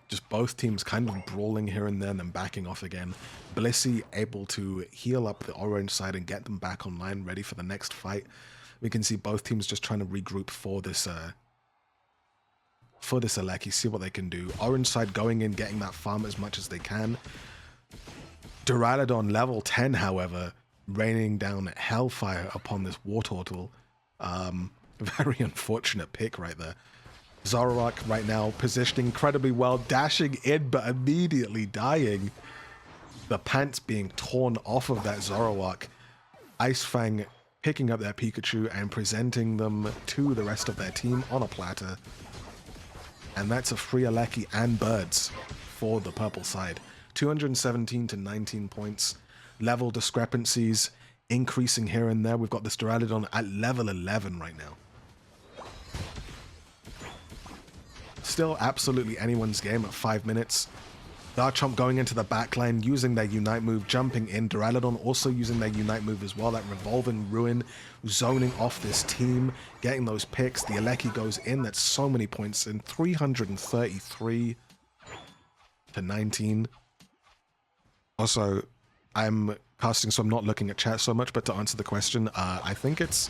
S1: Just both teams kind of brawling here and there and then backing off again. Blissey able to heal up the orange side and get them back online, ready for the next fight. We can see both teams just trying to regroup for this Aleki, see what they can do. Orange side going in, getting that farm as much as they can. Duraludon level 10, however, raining down hellfire upon this Wartortle. Very unfortunate pick right there. Zoroark right now positioning incredibly well, dashing in but immediately dying. The pants being torn off of that Zoroark. Ice Fang picking up their Pikachu and presenting them to the rest of their team on a platter. And that's a free Aleki and birds for the purple side. 217 to 19 points. Level discrepancies increasing here and there. We've got this Duraludon at level 11 right now. Still absolutely anyone's game at 5 minutes. Garchomp going into the backline, using their Unite move, jumping in. Duraludon also using their Unite move as well, that Revolving Ruin, zoning off this team, getting those picks. The Aleki goes in, that's so many points in, 333 to 19. Also, I'm casting, so I'm not looking at chat so much, but to answer the question, I think it's...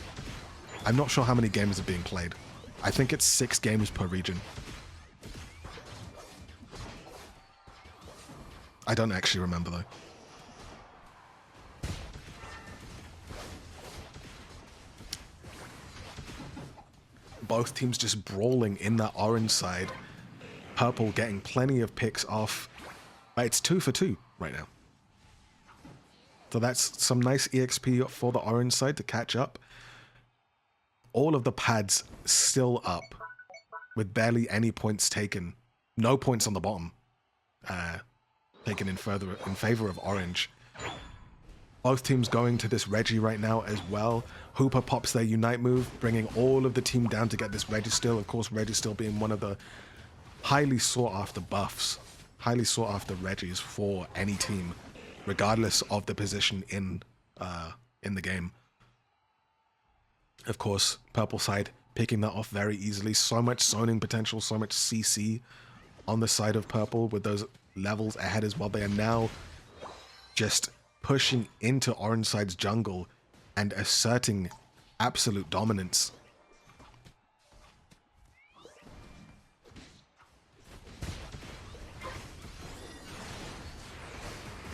S1: I'm not sure how many games are being played. I think it's 6 games per region. I don't actually remember, though. Both teams just brawling in that orange side. Purple getting plenty of picks off. But it's 2 for 2 right now. So that's some nice EXP for the orange side to catch up. All of the pads still up with barely any points taken. No points on the bottom. Taken in favor of orange. Both teams going to this Reggie right now as well. Hooper pops their Unite move, bringing all of the team down to get this Registeel. Of course, Registeel being one of the highly sought after buffs, highly sought after Reggies for any team. regardless of the position in the game. Of course, purple side picking that off very easily. So much zoning potential, so much CC on the side of purple with those levels ahead as well. They are now just pushing into orange side's jungle and asserting absolute dominance.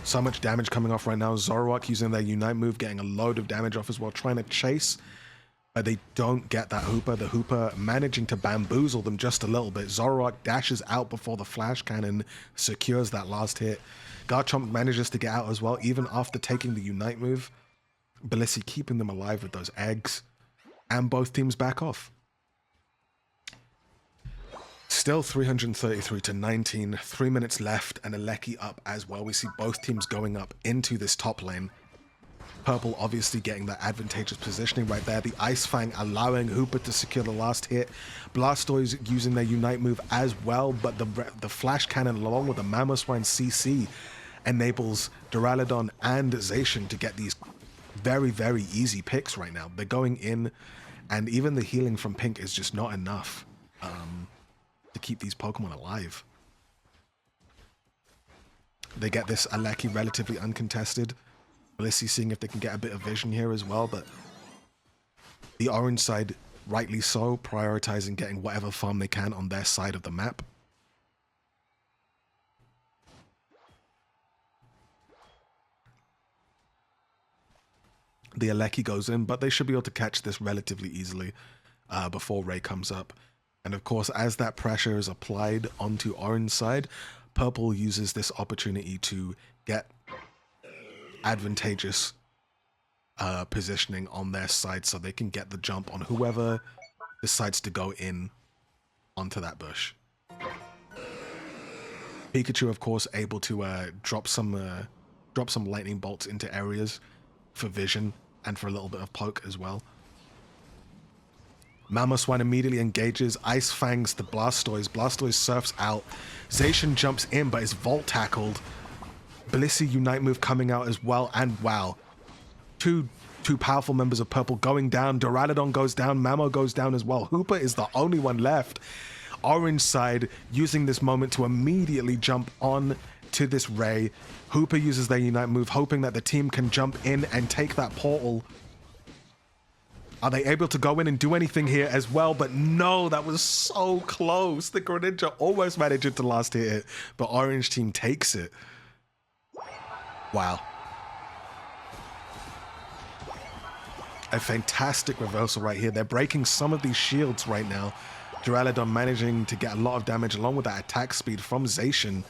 S1: So much damage coming off right now. Zoroark using their Unite move, getting a load of damage off as well, trying to chase, but they don't get that Hooper. The Hooper managing to bamboozle them just a little bit. Zoroark dashes out before the Flash Cannon secures that last hit. Garchomp manages to get out as well, even after taking the Unite move. Blissey keeping them alive with those eggs, and both teams back off. Still 333 to 19, 3 minutes left, and Aleki up as well. We see both teams going up into this top lane. Purple obviously getting that advantageous positioning right there. The Ice Fang allowing Hooper to secure the last hit. Blastoise using their Unite move as well, but the Flash Cannon along with the Mamoswine CC enables Duraludon and Zacian to get these very, very easy picks right now. They're going in, and even the healing from Pink is just not enough to keep these Pokemon alive. They get this Aleki relatively uncontested. Blissey seeing if they can get a bit of vision here as well, but the orange side, rightly so, prioritizing getting whatever farm they can on their side of the map. The Aleki goes in, but they should be able to catch this relatively easily before Ray comes up. And of course, as that pressure is applied onto orange side, purple uses this opportunity to get advantageous positioning on their side so they can get the jump on whoever decides to go in onto that bush. Pikachu, of course, able to drop some lightning bolts into areas for vision and for a little bit of poke as well. Mamoswine immediately engages, Ice Fangs the Blastoise. Blastoise surfs out. Zacian jumps in, but is Volt tackled. Blissey Unite move coming out as well, and wow. Two powerful members of purple going down. Duraludon goes down, Mamo goes down as well. Hooper is the only one left. Orange side using this moment to immediately jump on to this Ray. Hooper uses their Unite move, hoping that the team can jump in and take that portal. Are they able to go in and do anything here as well? But no, that was so close. The Greninja almost managed to last hit it, but orange team takes it. Wow. A fantastic reversal right here. They're breaking some of these shields right now. Duraludon managing to get a lot of damage along with that attack speed from Zacian.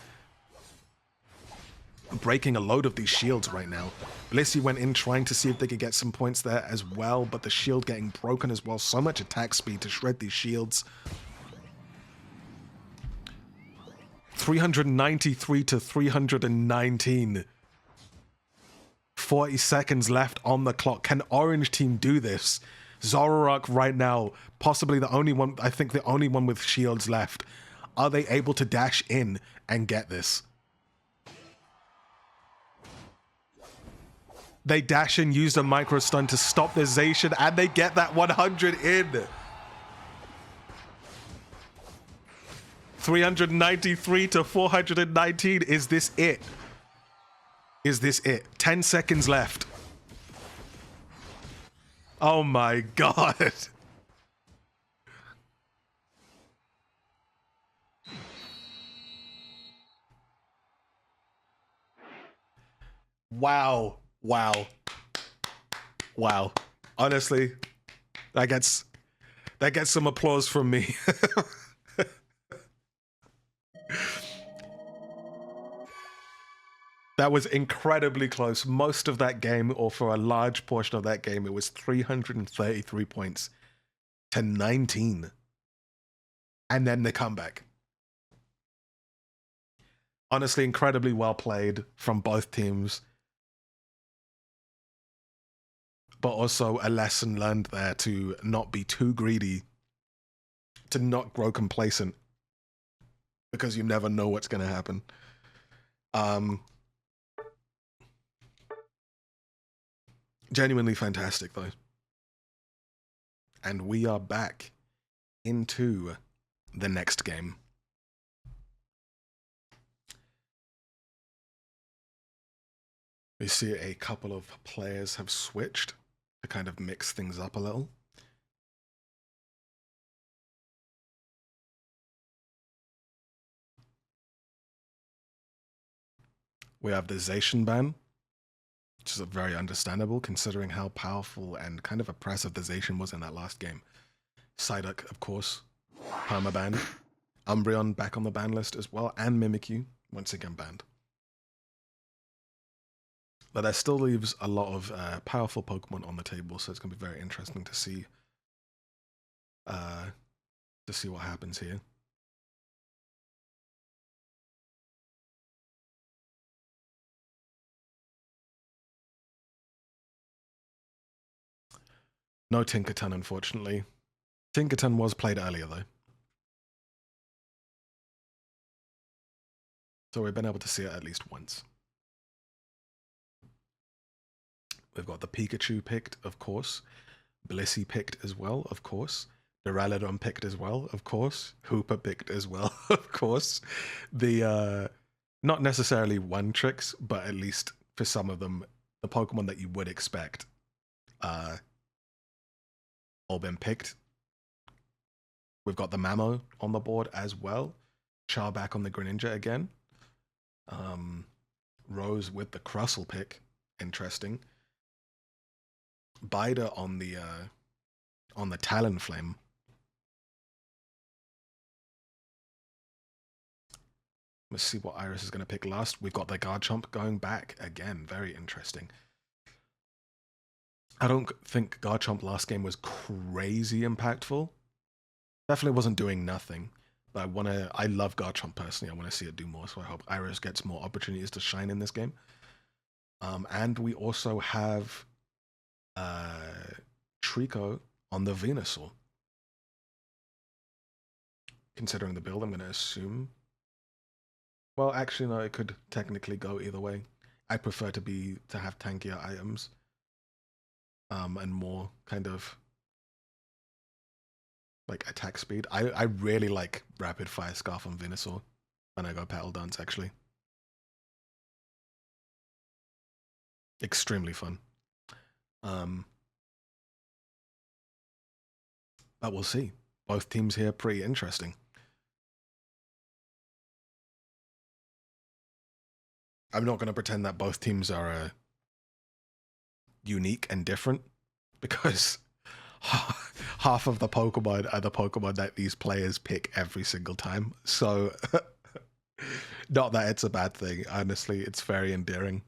S1: Breaking a load of these shields right now. Blissey went in trying to see if they could get some points there as well, but the shield getting broken as well. So much attack speed to shred these shields. 393 to 319. 40 seconds left on the clock. Can orange team do this? Zoroark right now, possibly the only one, I think the only one with shields left. Are they able to dash in and get this? They dash in, use a micro stun to stop the Zacian, and they get that 100 in. 393 to 419. Is this it? Is this it? 10 seconds left. Oh my God. Wow. Wow. Wow. Honestly, that gets some applause from me. That was incredibly close. Most of that game, or for a large portion of that game, it was 333 points to 19. And then the comeback. Honestly, incredibly well played from both teams. But also a lesson learned there to not be too greedy, to not grow complacent, because you never know what's going to happen. Genuinely fantastic, though. And we are back into the next game. We see a couple of players have switched to kind of mix things up a little. We have the Zacian ban, which is very understandable considering how powerful and kind of oppressive the Zacian was in that last game. Psyduck, of course, permaban. Umbreon back on the ban list as well, and Mimikyu once again banned. But that still leaves a lot of powerful Pokemon on the table, so it's going to be very interesting to see what happens here. No Tinkerton, unfortunately. Tinkerton was played earlier, though. So we've been able to see it at least once. We've got the Pikachu picked, of course. Blissey picked as well, of course. Duraludon picked as well, of course. Hooper picked as well, of course. The, not necessarily one tricks, but at least for some of them, the Pokemon that you would expect, all been picked. We've got the Mamo on the board as well. Char back on the Greninja again. Rose with the Crustle pick. Interesting. Bida on the Talonflame. Let's see what Iris is going to pick last. We've got the Garchomp going back again. Very interesting. I don't think Garchomp last game was crazy impactful. Definitely wasn't doing nothing. But I love Garchomp personally. I want to see it do more. So I hope Iris gets more opportunities to shine in this game. And we also have Trico on the Venusaur. Considering the build, I'm going to assume. Well, actually, no, it could technically go either way. I prefer to have tankier items. And more kind of like attack speed. I really like Rapid Fire Scarf on Venusaur when I go Petal Dance, actually. Extremely fun. But we'll see. Both teams here pretty interesting. I'm not going to pretend that both teams are unique and different, because half of the Pokemon are the Pokemon that these players pick every single time. So, not that it's a bad thing. Honestly, it's very endearing.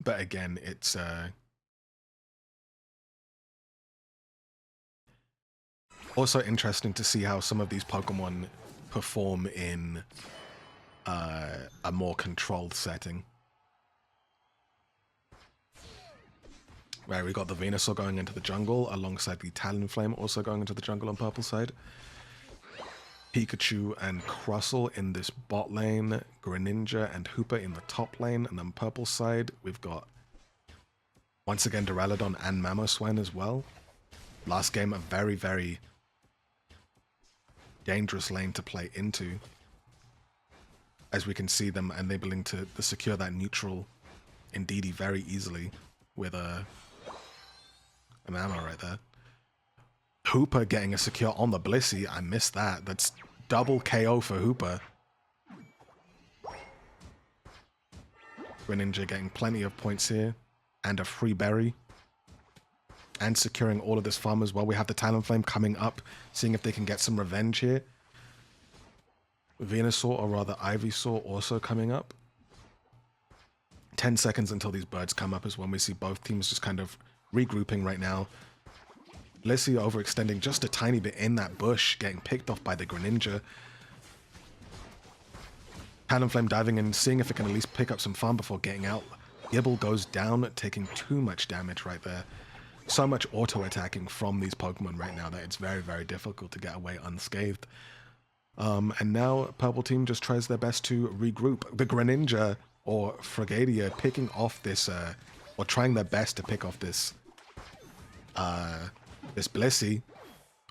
S1: But again, it's also interesting to see how some of these Pokemon perform in a more controlled setting. Where we got the Venusaur going into the jungle alongside the Talonflame also going into the jungle on purple side. Pikachu and Crustle in this bot lane, Greninja and Hooper in the top lane, and on purple side we've got once again Duraludon and Mamoswine as well. Last game a very, very dangerous lane to play into, as we can see them enabling to secure that neutral Indeedee very easily with a Mamo right there. Hooper getting a secure on the Blissey. I missed that. That's double KO for Hooper. Greninja getting plenty of points here. And a free berry. And securing all of this farm as well. We have the Talonflame coming up. Seeing if they can get some revenge here. Venusaur, or rather Ivysaur, also coming up. 10 seconds until these birds come up is when we see both teams just kind of regrouping right now. Blissey overextending just a tiny bit in that bush, getting picked off by the Greninja. Talonflame diving in, seeing if it can at least pick up some farm before getting out. Gibble goes down, taking too much damage right there. so much auto-attacking from these Pokemon right now that it's very, very difficult to get away unscathed. And now Purple Team just tries their best to regroup. The Greninja or Fragadia picking off this, or trying their best to pick off this, this Blissey,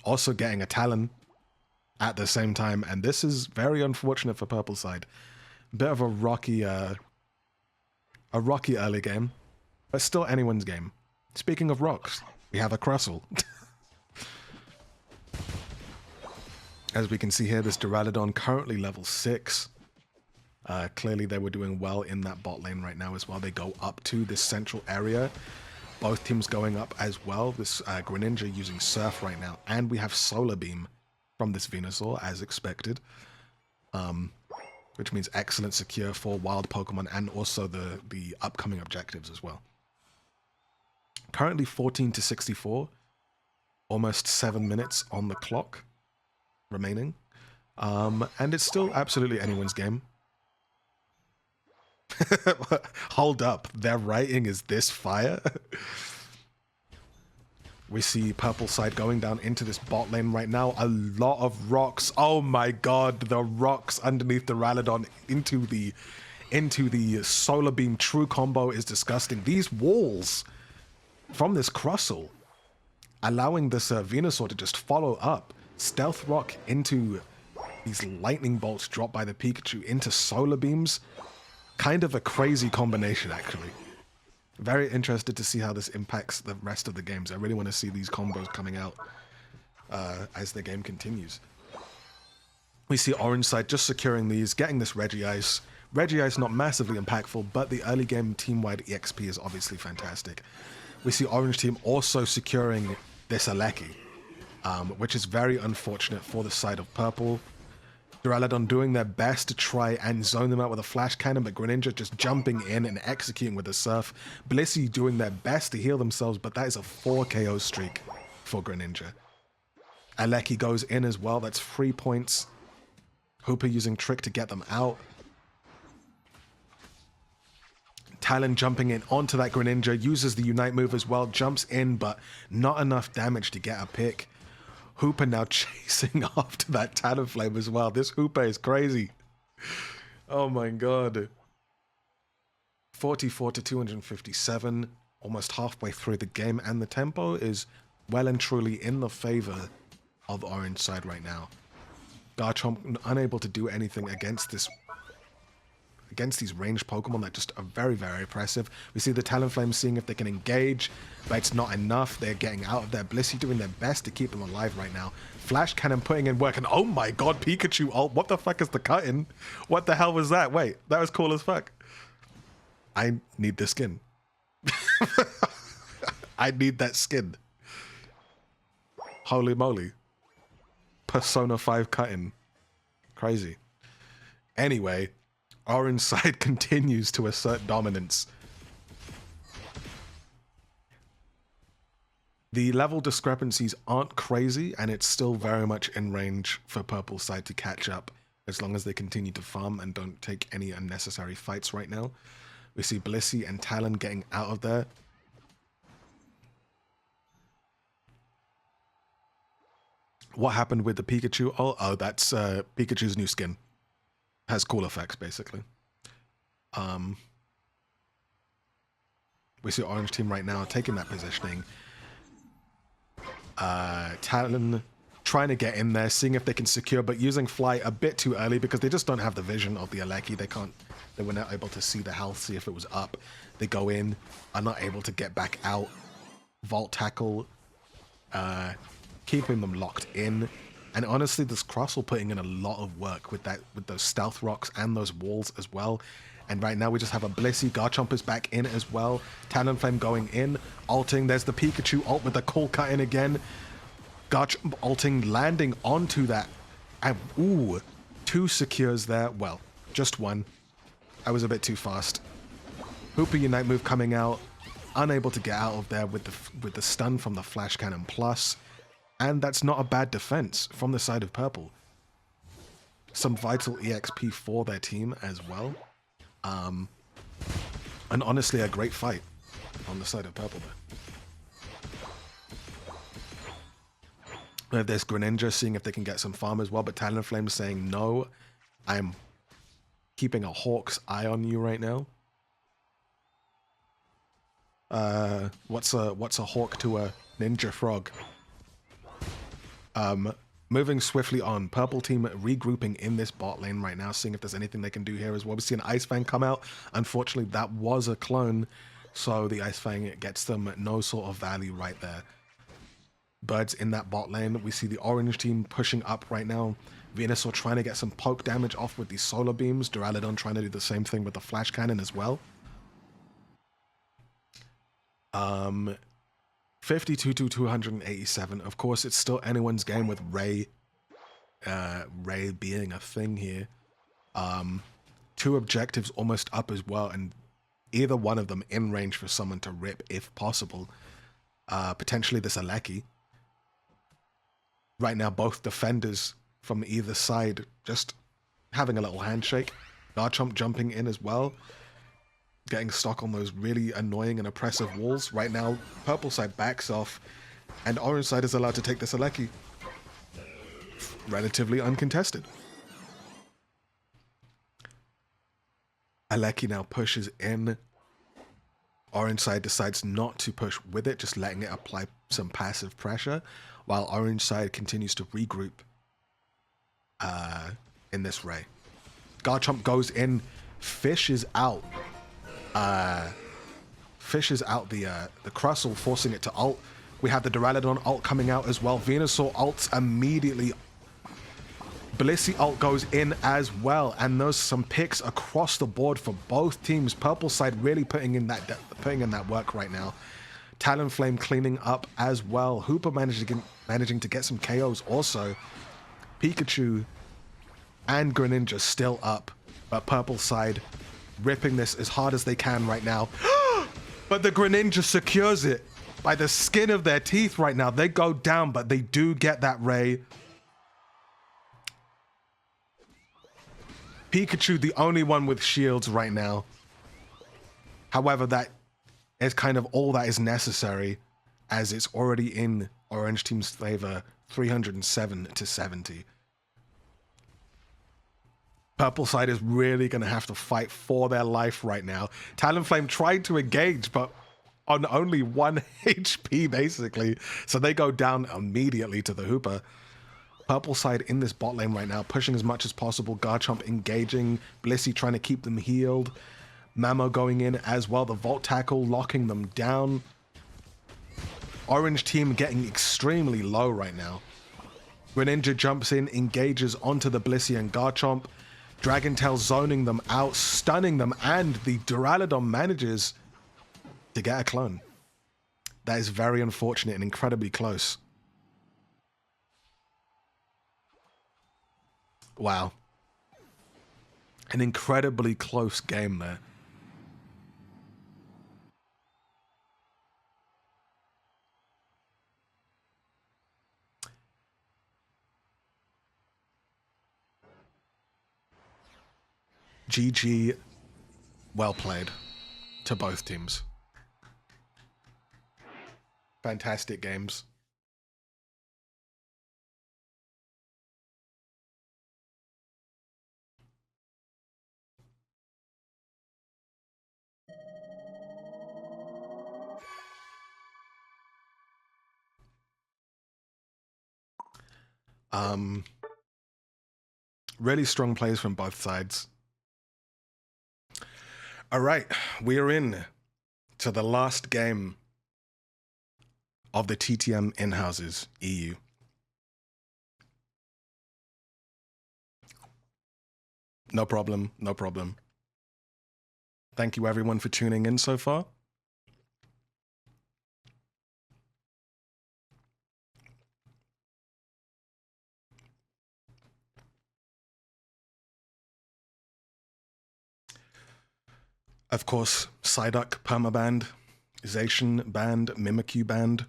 S1: also getting a Talon at the same time, and this is very unfortunate for Purple side. Bit of a rocky early game, but still anyone's game. Speaking of rocks, we have a Crustle. As we can see here, this Duraludon currently level 6. Clearly they were doing well in that bot lane right now as well. They go up to this central area. Both teams going up as well. This Greninja using Surf right now. And we have Solar Beam from this Venusaur, as expected. Which means excellent secure for wild Pokemon and also the upcoming objectives as well. Currently 14 to 64. Almost 7 minutes on the clock remaining. And it's still absolutely anyone's game. Hold up, their writing is this fire? We see Purple side going down into this bot lane right now. A lot of rocks. Oh my god, the rocks underneath the Duraludon into the Solar Beam true combo is disgusting. These walls from this Crustle allowing this Venusaur to just follow up. Stealth Rock into these lightning bolts dropped by the Pikachu into Solar Beams. Kind of a crazy combination, actually. Very interested to see how this impacts the rest of the games. I really want to see these combos coming out as the game continues. We see Orange side just securing these, getting this Regice. Regice not massively impactful, but the early game team-wide EXP is obviously fantastic. We see Orange team also securing this Aleki, which is very unfortunate for the side of Purple. Duraludon doing their best to try and zone them out with a Flash Cannon, but Greninja just jumping in and executing with the Surf. Blissey doing their best to heal themselves, but that is a 4 KO streak for Greninja. Aleki goes in as well, that's 3 points. Hooper using Trick to get them out. Talon jumping in onto that Greninja, uses the Unite move as well, jumps in, but not enough damage to get a pick. Hooper now chasing after that Talonflame as well. This Hooper is crazy. Oh my god. 44 to 257, almost halfway through the game, and the tempo is well and truly in the favor of Orange side right now. Garchomp unable to do anything against these ranged Pokemon that just are very, very oppressive. We see the Talonflame seeing if they can engage, but it's not enough. They're getting out of there. Blissey doing their best to keep them alive right now. Flash Cannon putting in work, and oh my god, Pikachu ult. What the fuck is the cut-in? What the hell was that? Wait, that was cool as fuck. I need the skin. I need that skin. Holy moly. Persona 5 cut-in. Crazy. Anyway, Orange side continues to assert dominance. The level discrepancies aren't crazy, and it's still very much in range for Purple side to catch up as long as they continue to farm and don't take any unnecessary fights right now. We see Blissey and Talon getting out of there. What happened with the Pikachu? Oh, that's Pikachu's new skin. Has cool effects, basically. We see Orange team right now taking that positioning. Talon trying to get in there, seeing if they can secure, but using Fly a bit too early because they just don't have the vision of the Aleki. They were not able to see the health, see if it was up. They go in, are not able to get back out. Vault Tackle, keeping them locked in. And honestly, this Crustle putting in a lot of work with those Stealth Rocks and those walls as well. And right now we just have a Blissey. Garchomp is back in as well. Talonflame going in, ulting. There's the Pikachu ult with the cool cut in again. Garchomp ulting, landing onto that. And ooh, 2 secures there. Well, just 1. I was a bit too fast. Hooper Unite move coming out. Unable to get out of there with the stun from the Flash Cannon Plus. And that's not a bad defense from the side of Purple. Some vital EXP for their team as well. And honestly, a great fight on the side of Purple there. There's Greninja seeing if they can get some farm as well, but Talonflame saying no. I'm keeping a hawk's eye on you right now. What's a hawk to a ninja frog? Moving swiftly on. Purple team regrouping in this bot lane right now, seeing if there's anything they can do here as well. We see an Ice Fang come out. Unfortunately, that was a clone, so the Ice Fang gets them no sort of value right there. Birds in that bot lane. We see the orange team pushing up right now. Venusaur trying to get some poke damage off with these solar beams. Duraludon trying to do the same thing with the flash cannon as well. 52 to 287. Of course, it's still anyone's game with Ray being a thing here. 2 objectives almost up as well, and either one of them in range for someone to rip if possible. Potentially this Aleki. Right now, both defenders from either side just having a little handshake. Garchomp jumping in as well. Getting stuck on those really annoying and oppressive walls. Right now, purple side backs off, and orange side is allowed to take this Aleki. Relatively uncontested. Aleki now pushes in. Orange side decides not to push with it, just letting it apply some passive pressure, while orange side continues to regroup in this Ray. Garchomp goes in, fishes out the Crustle, forcing it to ult. We have the Duraludon ult coming out as well. Venusaur ults immediately. Blissey ult goes in as well, and there's some picks across the board for both teams. Purple side really putting in that work right now. Talonflame cleaning up as well. Hooper managing to get some KOs also. Pikachu and Greninja still up, but purple side ripping this as hard as they can right now. But the Greninja secures it by the skin of their teeth right now. They go down, but they do get that Ray. Pikachu, the only one with shields right now. However, that is kind of all that is necessary, as it's already in orange team's favor, 307 to 70. Purple side is really going to have to fight for their life right now. Talonflame tried to engage, but on only 1 HP, basically. So they go down immediately to the Hooper. Purple side in this bot lane right now, pushing as much as possible. Garchomp engaging. Blissey trying to keep them healed. Mamo going in as well. The Volt Tackle locking them down. Orange team getting extremely low right now. Greninja jumps in, engages onto the Blissey and Garchomp. Dragon Tail zoning them out, stunning them, and the Duraludon manages to get a clone. That is very unfortunate and incredibly close. Wow. An incredibly close game there. GG, well played to both teams. Fantastic games. Really strong plays from both sides. All right, we are in to the last game of the TTM Inhouses EU. No problem, no problem. Thank you everyone for tuning in so far. Of course, Psyduck permabanned, Zacian banned, Mimikyu banned.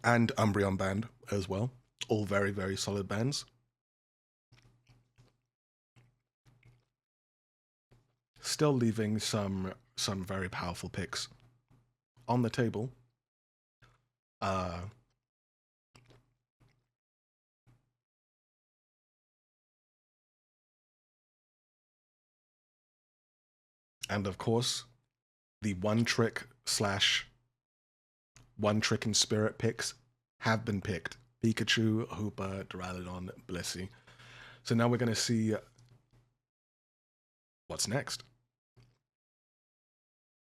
S1: And Umbreon banned as well. All very, very solid bans. still leaving some very powerful picks on the table. And of course, the one trick and spirit picks have been picked. Pikachu, Hoopa, Duraludon, Blissey. So now we're going to see what's next.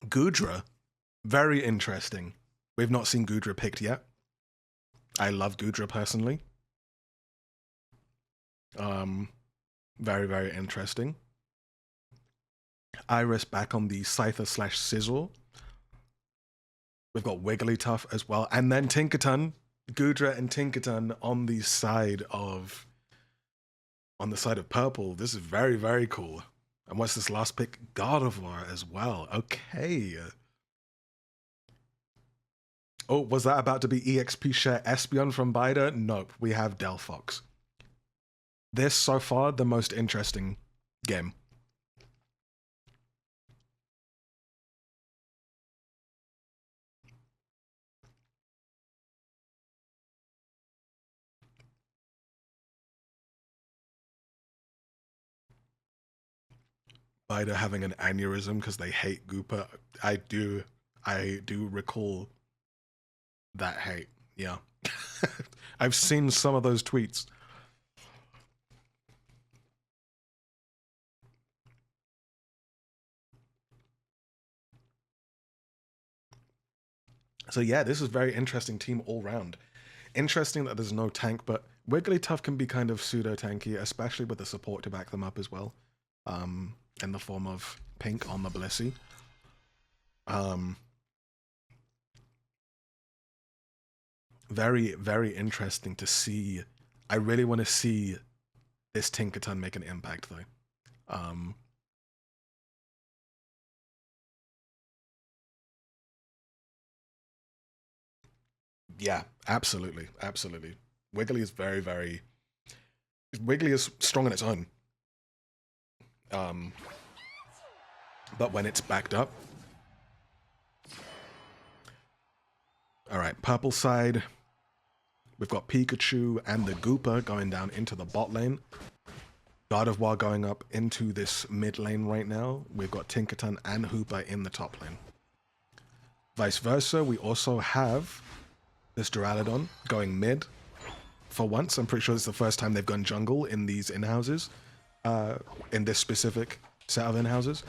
S1: Goodra, very interesting. We've not seen Goodra picked yet. I love Goodra personally. Very, very interesting. Iris back on the Scyther / Sizzle. We've got Wigglytuff as well. And then Tinkaton. Goodra and Tinkaton on the side of purple. This is very, very cool. And what's this last pick? Gardevoir as well. Okay. Oh, was that about to be EXP share Espeon from Bida? Nope, we have Delphox. This, so far, the most interesting game. Bida having an aneurysm because they hate Gooper. I do recall that hate. Yeah. I've seen some of those tweets. So yeah, this is very interesting team all round. Interesting that there's no tank, but Wigglytuff can be kind of pseudo-tanky, especially with the support to back them up as well. In the form of Pink on the Blissey. Very, very interesting to see. I really want to see this Tinkaton make an impact, though. Yeah, absolutely, absolutely. Wiggly is very, very... Wiggly is strong on its own. But when it's backed up... Alright, purple side. We've got Pikachu and the Gooper going down into the bot lane. Gardevoir going up into this mid lane right now. We've got Tinkaton and Hoopa in the top lane. Vice versa, we also have this Duraludon going mid. For once, I'm pretty sure this is the first time they've gone jungle in these in-houses. In this specific set of in-houses.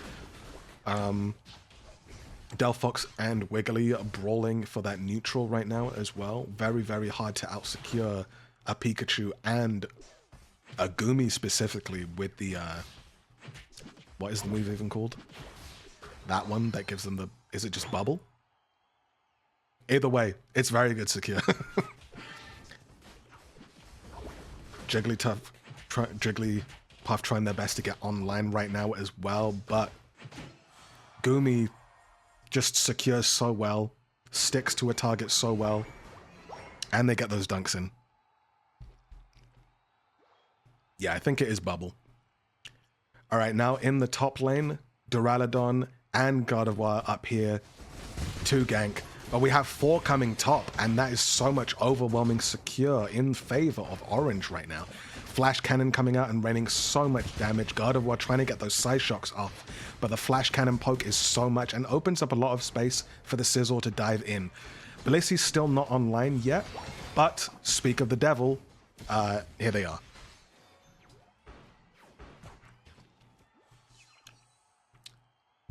S1: Delphox and Wiggly are brawling for that neutral right now as well. Very, very hard to out-secure a Pikachu and a Gumi specifically with the... what is the move even called? That one that gives them the... Is it just Bubble? Either way, it's very good secure. Jigglypuff trying their best to get online right now as well, but Gumi just secures so well, sticks to a target so well, and they get those dunks in. Yeah, I think it is Bubble. All right, now in the top lane, Duraludon and Gardevoir up here to gank. But we have 4 coming top, and that is so much overwhelming secure in favor of Orange right now. Flash Cannon coming out and raining so much damage. Gardevoir trying to get those side shocks off, but the Flash Cannon poke is so much and opens up a lot of space for the Sizzle to dive in. Blissey's still not online yet, but speak of the devil, here they are.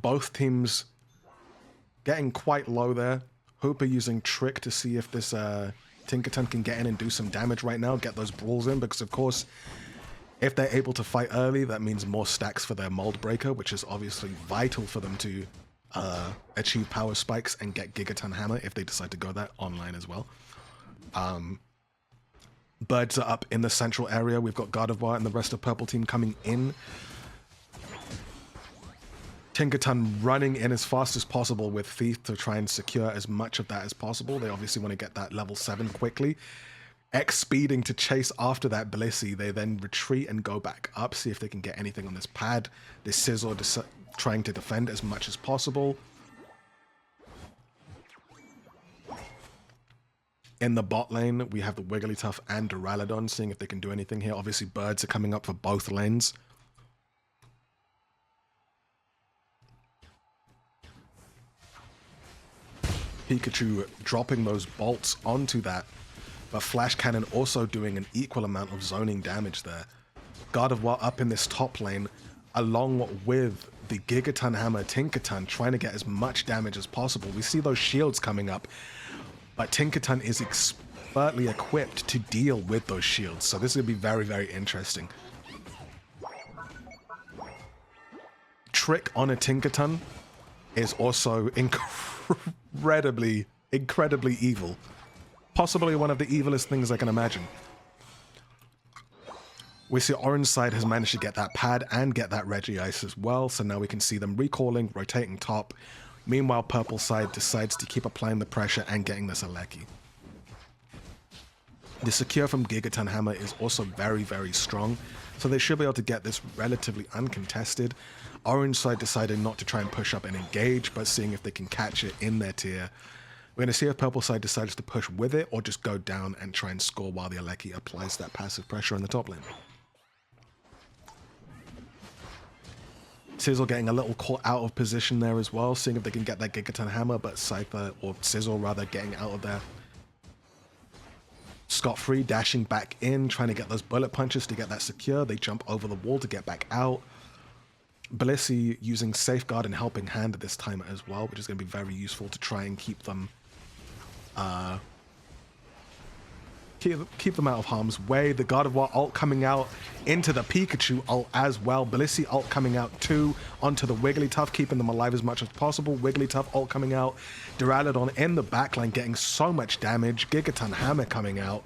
S1: Both teams getting quite low there. Hooper using Trick to see if this Tinkaton can get in and do some damage right now, get those brawls in, because of course, if they're able to fight early, that means more stacks for their Mold Breaker, which is obviously vital for them to achieve power spikes and get Gigaton Hammer if they decide to go that online as well. Birds are up in the central area. We've got Gardevoir and the rest of Purple Team coming in. Tinkaton running in as fast as possible with Thief to try and secure as much of that as possible. They obviously want to get that level 7 quickly. X speeding to chase after that Blissey. They then retreat and go back up, see if they can get anything on this pad. This Sizzle trying to defend as much as possible. In the bot lane, we have the Wigglytuff and Duraludon, seeing if they can do anything here. Obviously, birds are coming up for both lanes. Pikachu dropping those bolts onto that, but Flash Cannon also doing an equal amount of zoning damage there. Gardevoir up in this top lane, along with the Gigaton Hammer Tinkaton, trying to get as much damage as possible. We see those shields coming up, but Tinkaton is expertly equipped to deal with those shields, so this is going to be very, very interesting. Trick on a Tinkaton is also incredibly evil. Possibly one of the evilest things I can imagine. We see Orange side has managed to get that pad and get that Regice as well, so now we can see them recalling, rotating top. Meanwhile, Purple side decides to keep applying the pressure and getting this Alecki. The secure from Gigaton Hammer is also very, very strong, so they should be able to get this relatively uncontested. Orange side deciding not to try and push up and engage, but seeing if they can catch it in their tier. We're going to see if Purple side decides to push with it or just go down and try and score while the Alecki applies that passive pressure on the top lane. Sizzle getting a little caught out of position there as well, seeing if they can get that Gigaton Hammer, but Scyther, or Sizzle rather, getting out of there. Scot-free, dashing back in, trying to get those bullet punches to get that secure. They jump over the wall to get back out. Blissey using Safeguard and Helping Hand at this time as well, which is going to be very useful to try and keep them keep them out of harm's way. The Gardevoir ult coming out into the Pikachu ult as well. Blissey ult coming out too onto the Wigglytuff, keeping them alive as much as possible. Wigglytuff ult coming out. Duraludon in the backline getting so much damage. Gigaton Hammer coming out.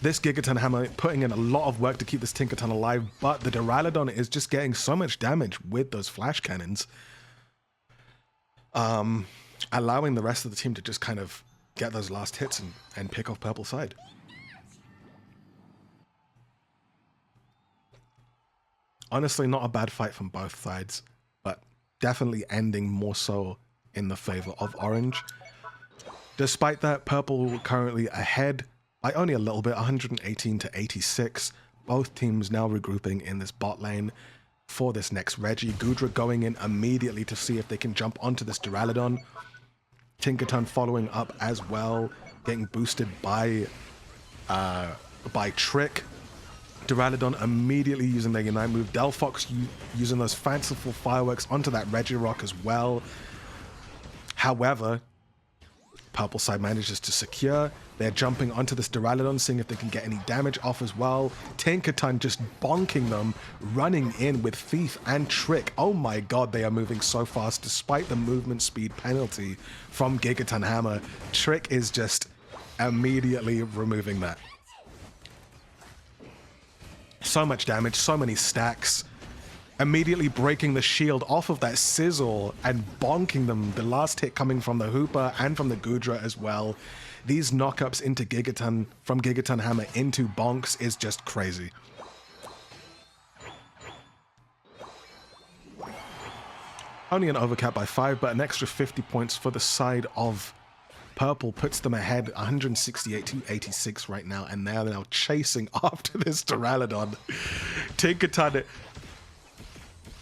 S1: This Gigaton Hammer putting in a lot of work to keep this Tinkaton alive, but the Duraludon is just getting so much damage with those flash cannons. Allowing the rest of the team to just kind of get those last hits and pick off Purple side. Honestly, not a bad fight from both sides, but definitely ending more so in the favor of Orange. Despite that, Purple currently ahead by only a little bit, 118 to 86. Both teams now regrouping in this bot lane for this next Reggie. Goodra going in immediately to see if they can jump onto this Duraludon. Tinkaton following up as well, getting boosted by Trick. Duraludon immediately using their Unite move. Delphox using those fanciful fireworks onto that Regirock as well. However, Purple side manages to secure. They're jumping onto this Duraludon, seeing if they can get any damage off as well. Tinkaton just bonking them, running in with Thief and Trick. Oh my god, they are moving so fast despite the movement speed penalty from Gigaton Hammer. Trick is just immediately removing that. So much damage, so many stacks. Immediately breaking the shield off of that Sizzle and bonking them. The last hit coming from the Hooper and from the Goodra as well. These knockups into Gigaton, from Gigaton Hammer into bonks is just crazy. Only an overcap by 5, but an extra 50 points for the side of Purple puts them ahead 168 to 86 right now, and they're now chasing after this Duraludon. Tinkaton,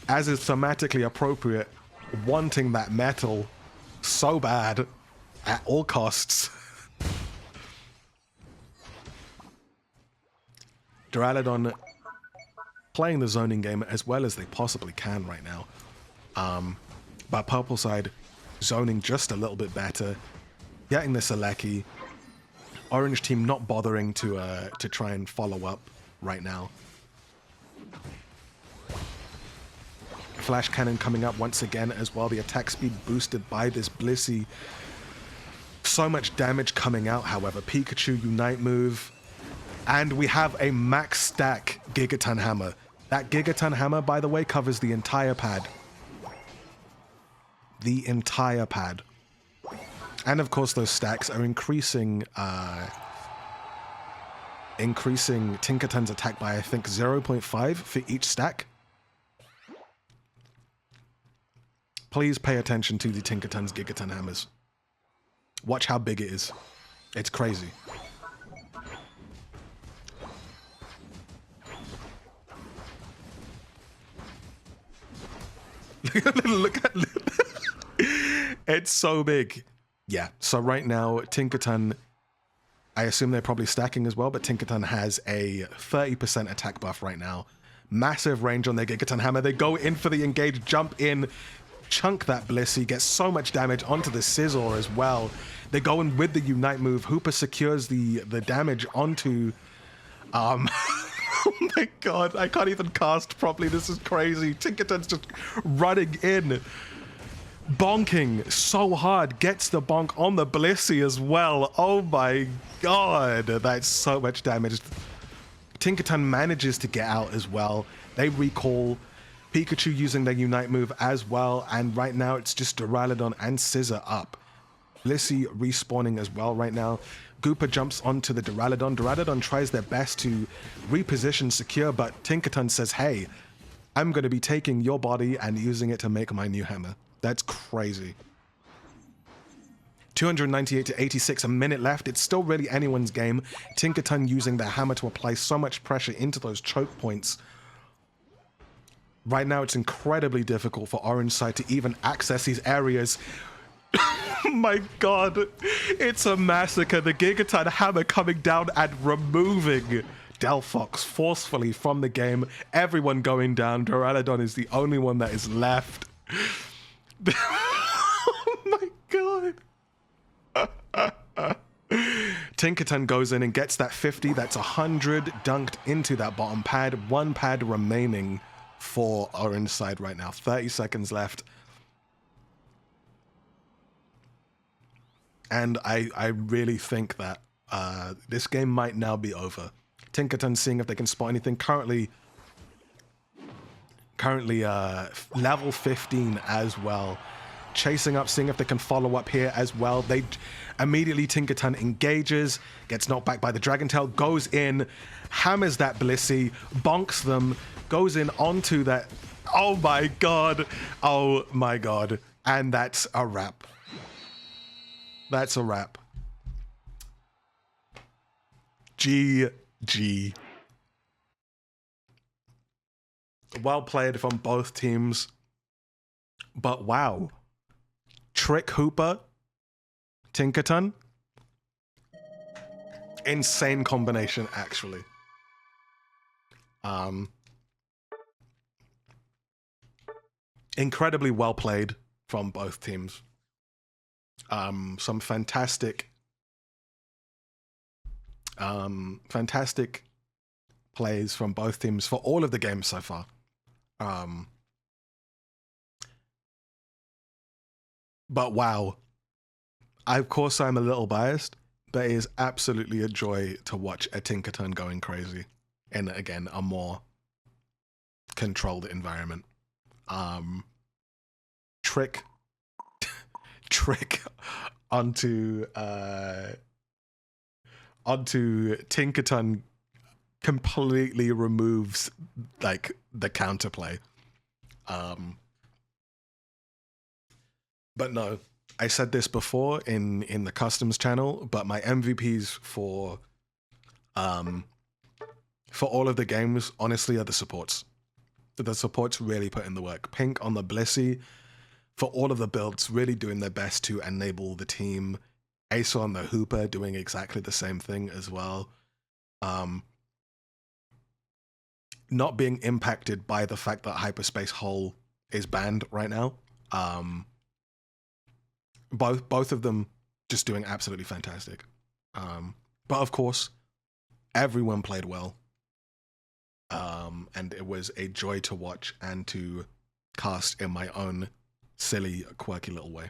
S1: as is thematically appropriate, wanting that metal so bad at all costs. Duraludon playing the zoning game as well as they possibly can right now. But Purple side zoning just a little bit better, getting this Alecki. Orange team not bothering to try and follow up right now. Flash Cannon coming up once again as well. The attack speed boosted by this Blissey. So much damage coming out, however. Pikachu Unite move. And we have a max stack Gigaton Hammer. That Gigaton Hammer, by the way, covers the entire pad. The entire pad. And of course, those stacks are increasing increasing Tinkerton's attack by, I think, 0.5 for each stack. Please pay attention to the Tinkerton's Gigaton hammers. Watch how big it is. It's crazy. Look at it's so big. Yeah, so right now, Tinkerton, I assume they're probably stacking as well, but Tinkerton has a 30% attack buff right now. Massive range on their Gigaton hammer. They go in for the engage, jump in, chunk that Blissey, get so much damage onto the Scizor as well. They go in with the Unite move. Hooper secures the damage onto... oh my god, I can't even cast properly. This is crazy. Tinkerton's just running in. Bonking so hard, gets the bonk on the Blissey as well. Oh my god, that's so much damage. Tinkerton manages to get out as well. They recall Pikachu using their Unite move as well, and right now it's just Duraludon and Scizor up. Blissey respawning as well right now. Gooper jumps onto the Duraludon. Duraludon tries their best to reposition secure, but Tinkerton says, hey, I'm going to be taking your body and using it to make my new hammer. That's crazy. 298 to 86, a minute left. It's still really anyone's game. Tinkerton using their hammer to apply so much pressure into those choke points. Right now, it's incredibly difficult for Orange side to even access these areas. My god, it's a massacre. The Gigaton hammer coming down and removing Delphox forcefully from the game. Everyone going down. Duraludon is the only one that is left. Oh my god. Tinkerton goes in and gets that 50. That's 100 dunked into that bottom pad. One pad remaining for Orange side right now. 30 seconds left. And I really think that this game might now be over. Tinkerton seeing if they can spot anything. Currently level 15 as well. Chasing up, seeing if they can follow up here as well. They immediately, Tinkerton engages, gets knocked back by the Dragon Tail, goes in, hammers that Blissey, bonks them, goes in onto that. Oh my god. Oh my god. And that's a wrap. That's a wrap. GG. Well played from both teams. But wow. Trick Hooper, Tinkerton. Insane combination, actually. Incredibly well played from both teams. Some fantastic plays from both teams for all of the games so far. But wow, of course I'm a little biased, but it is absolutely a joy to watch a Tinkerton going crazy in, again, a more controlled environment. Trick onto Tinkerton completely removes like the counterplay. But no, I said this before in the customs channel, but my MVPs for all of the games honestly are the supports. The supports really put in the work. Pink on the Blissey, for all of the builds, really doing their best to enable the team. Ace on the Hooper doing exactly the same thing as well. Not being impacted by the fact that Hyperspace Hole is banned right now. Both of them just doing absolutely fantastic. But of course, everyone played well. And it was a joy to watch and to cast in my own silly, quirky little way.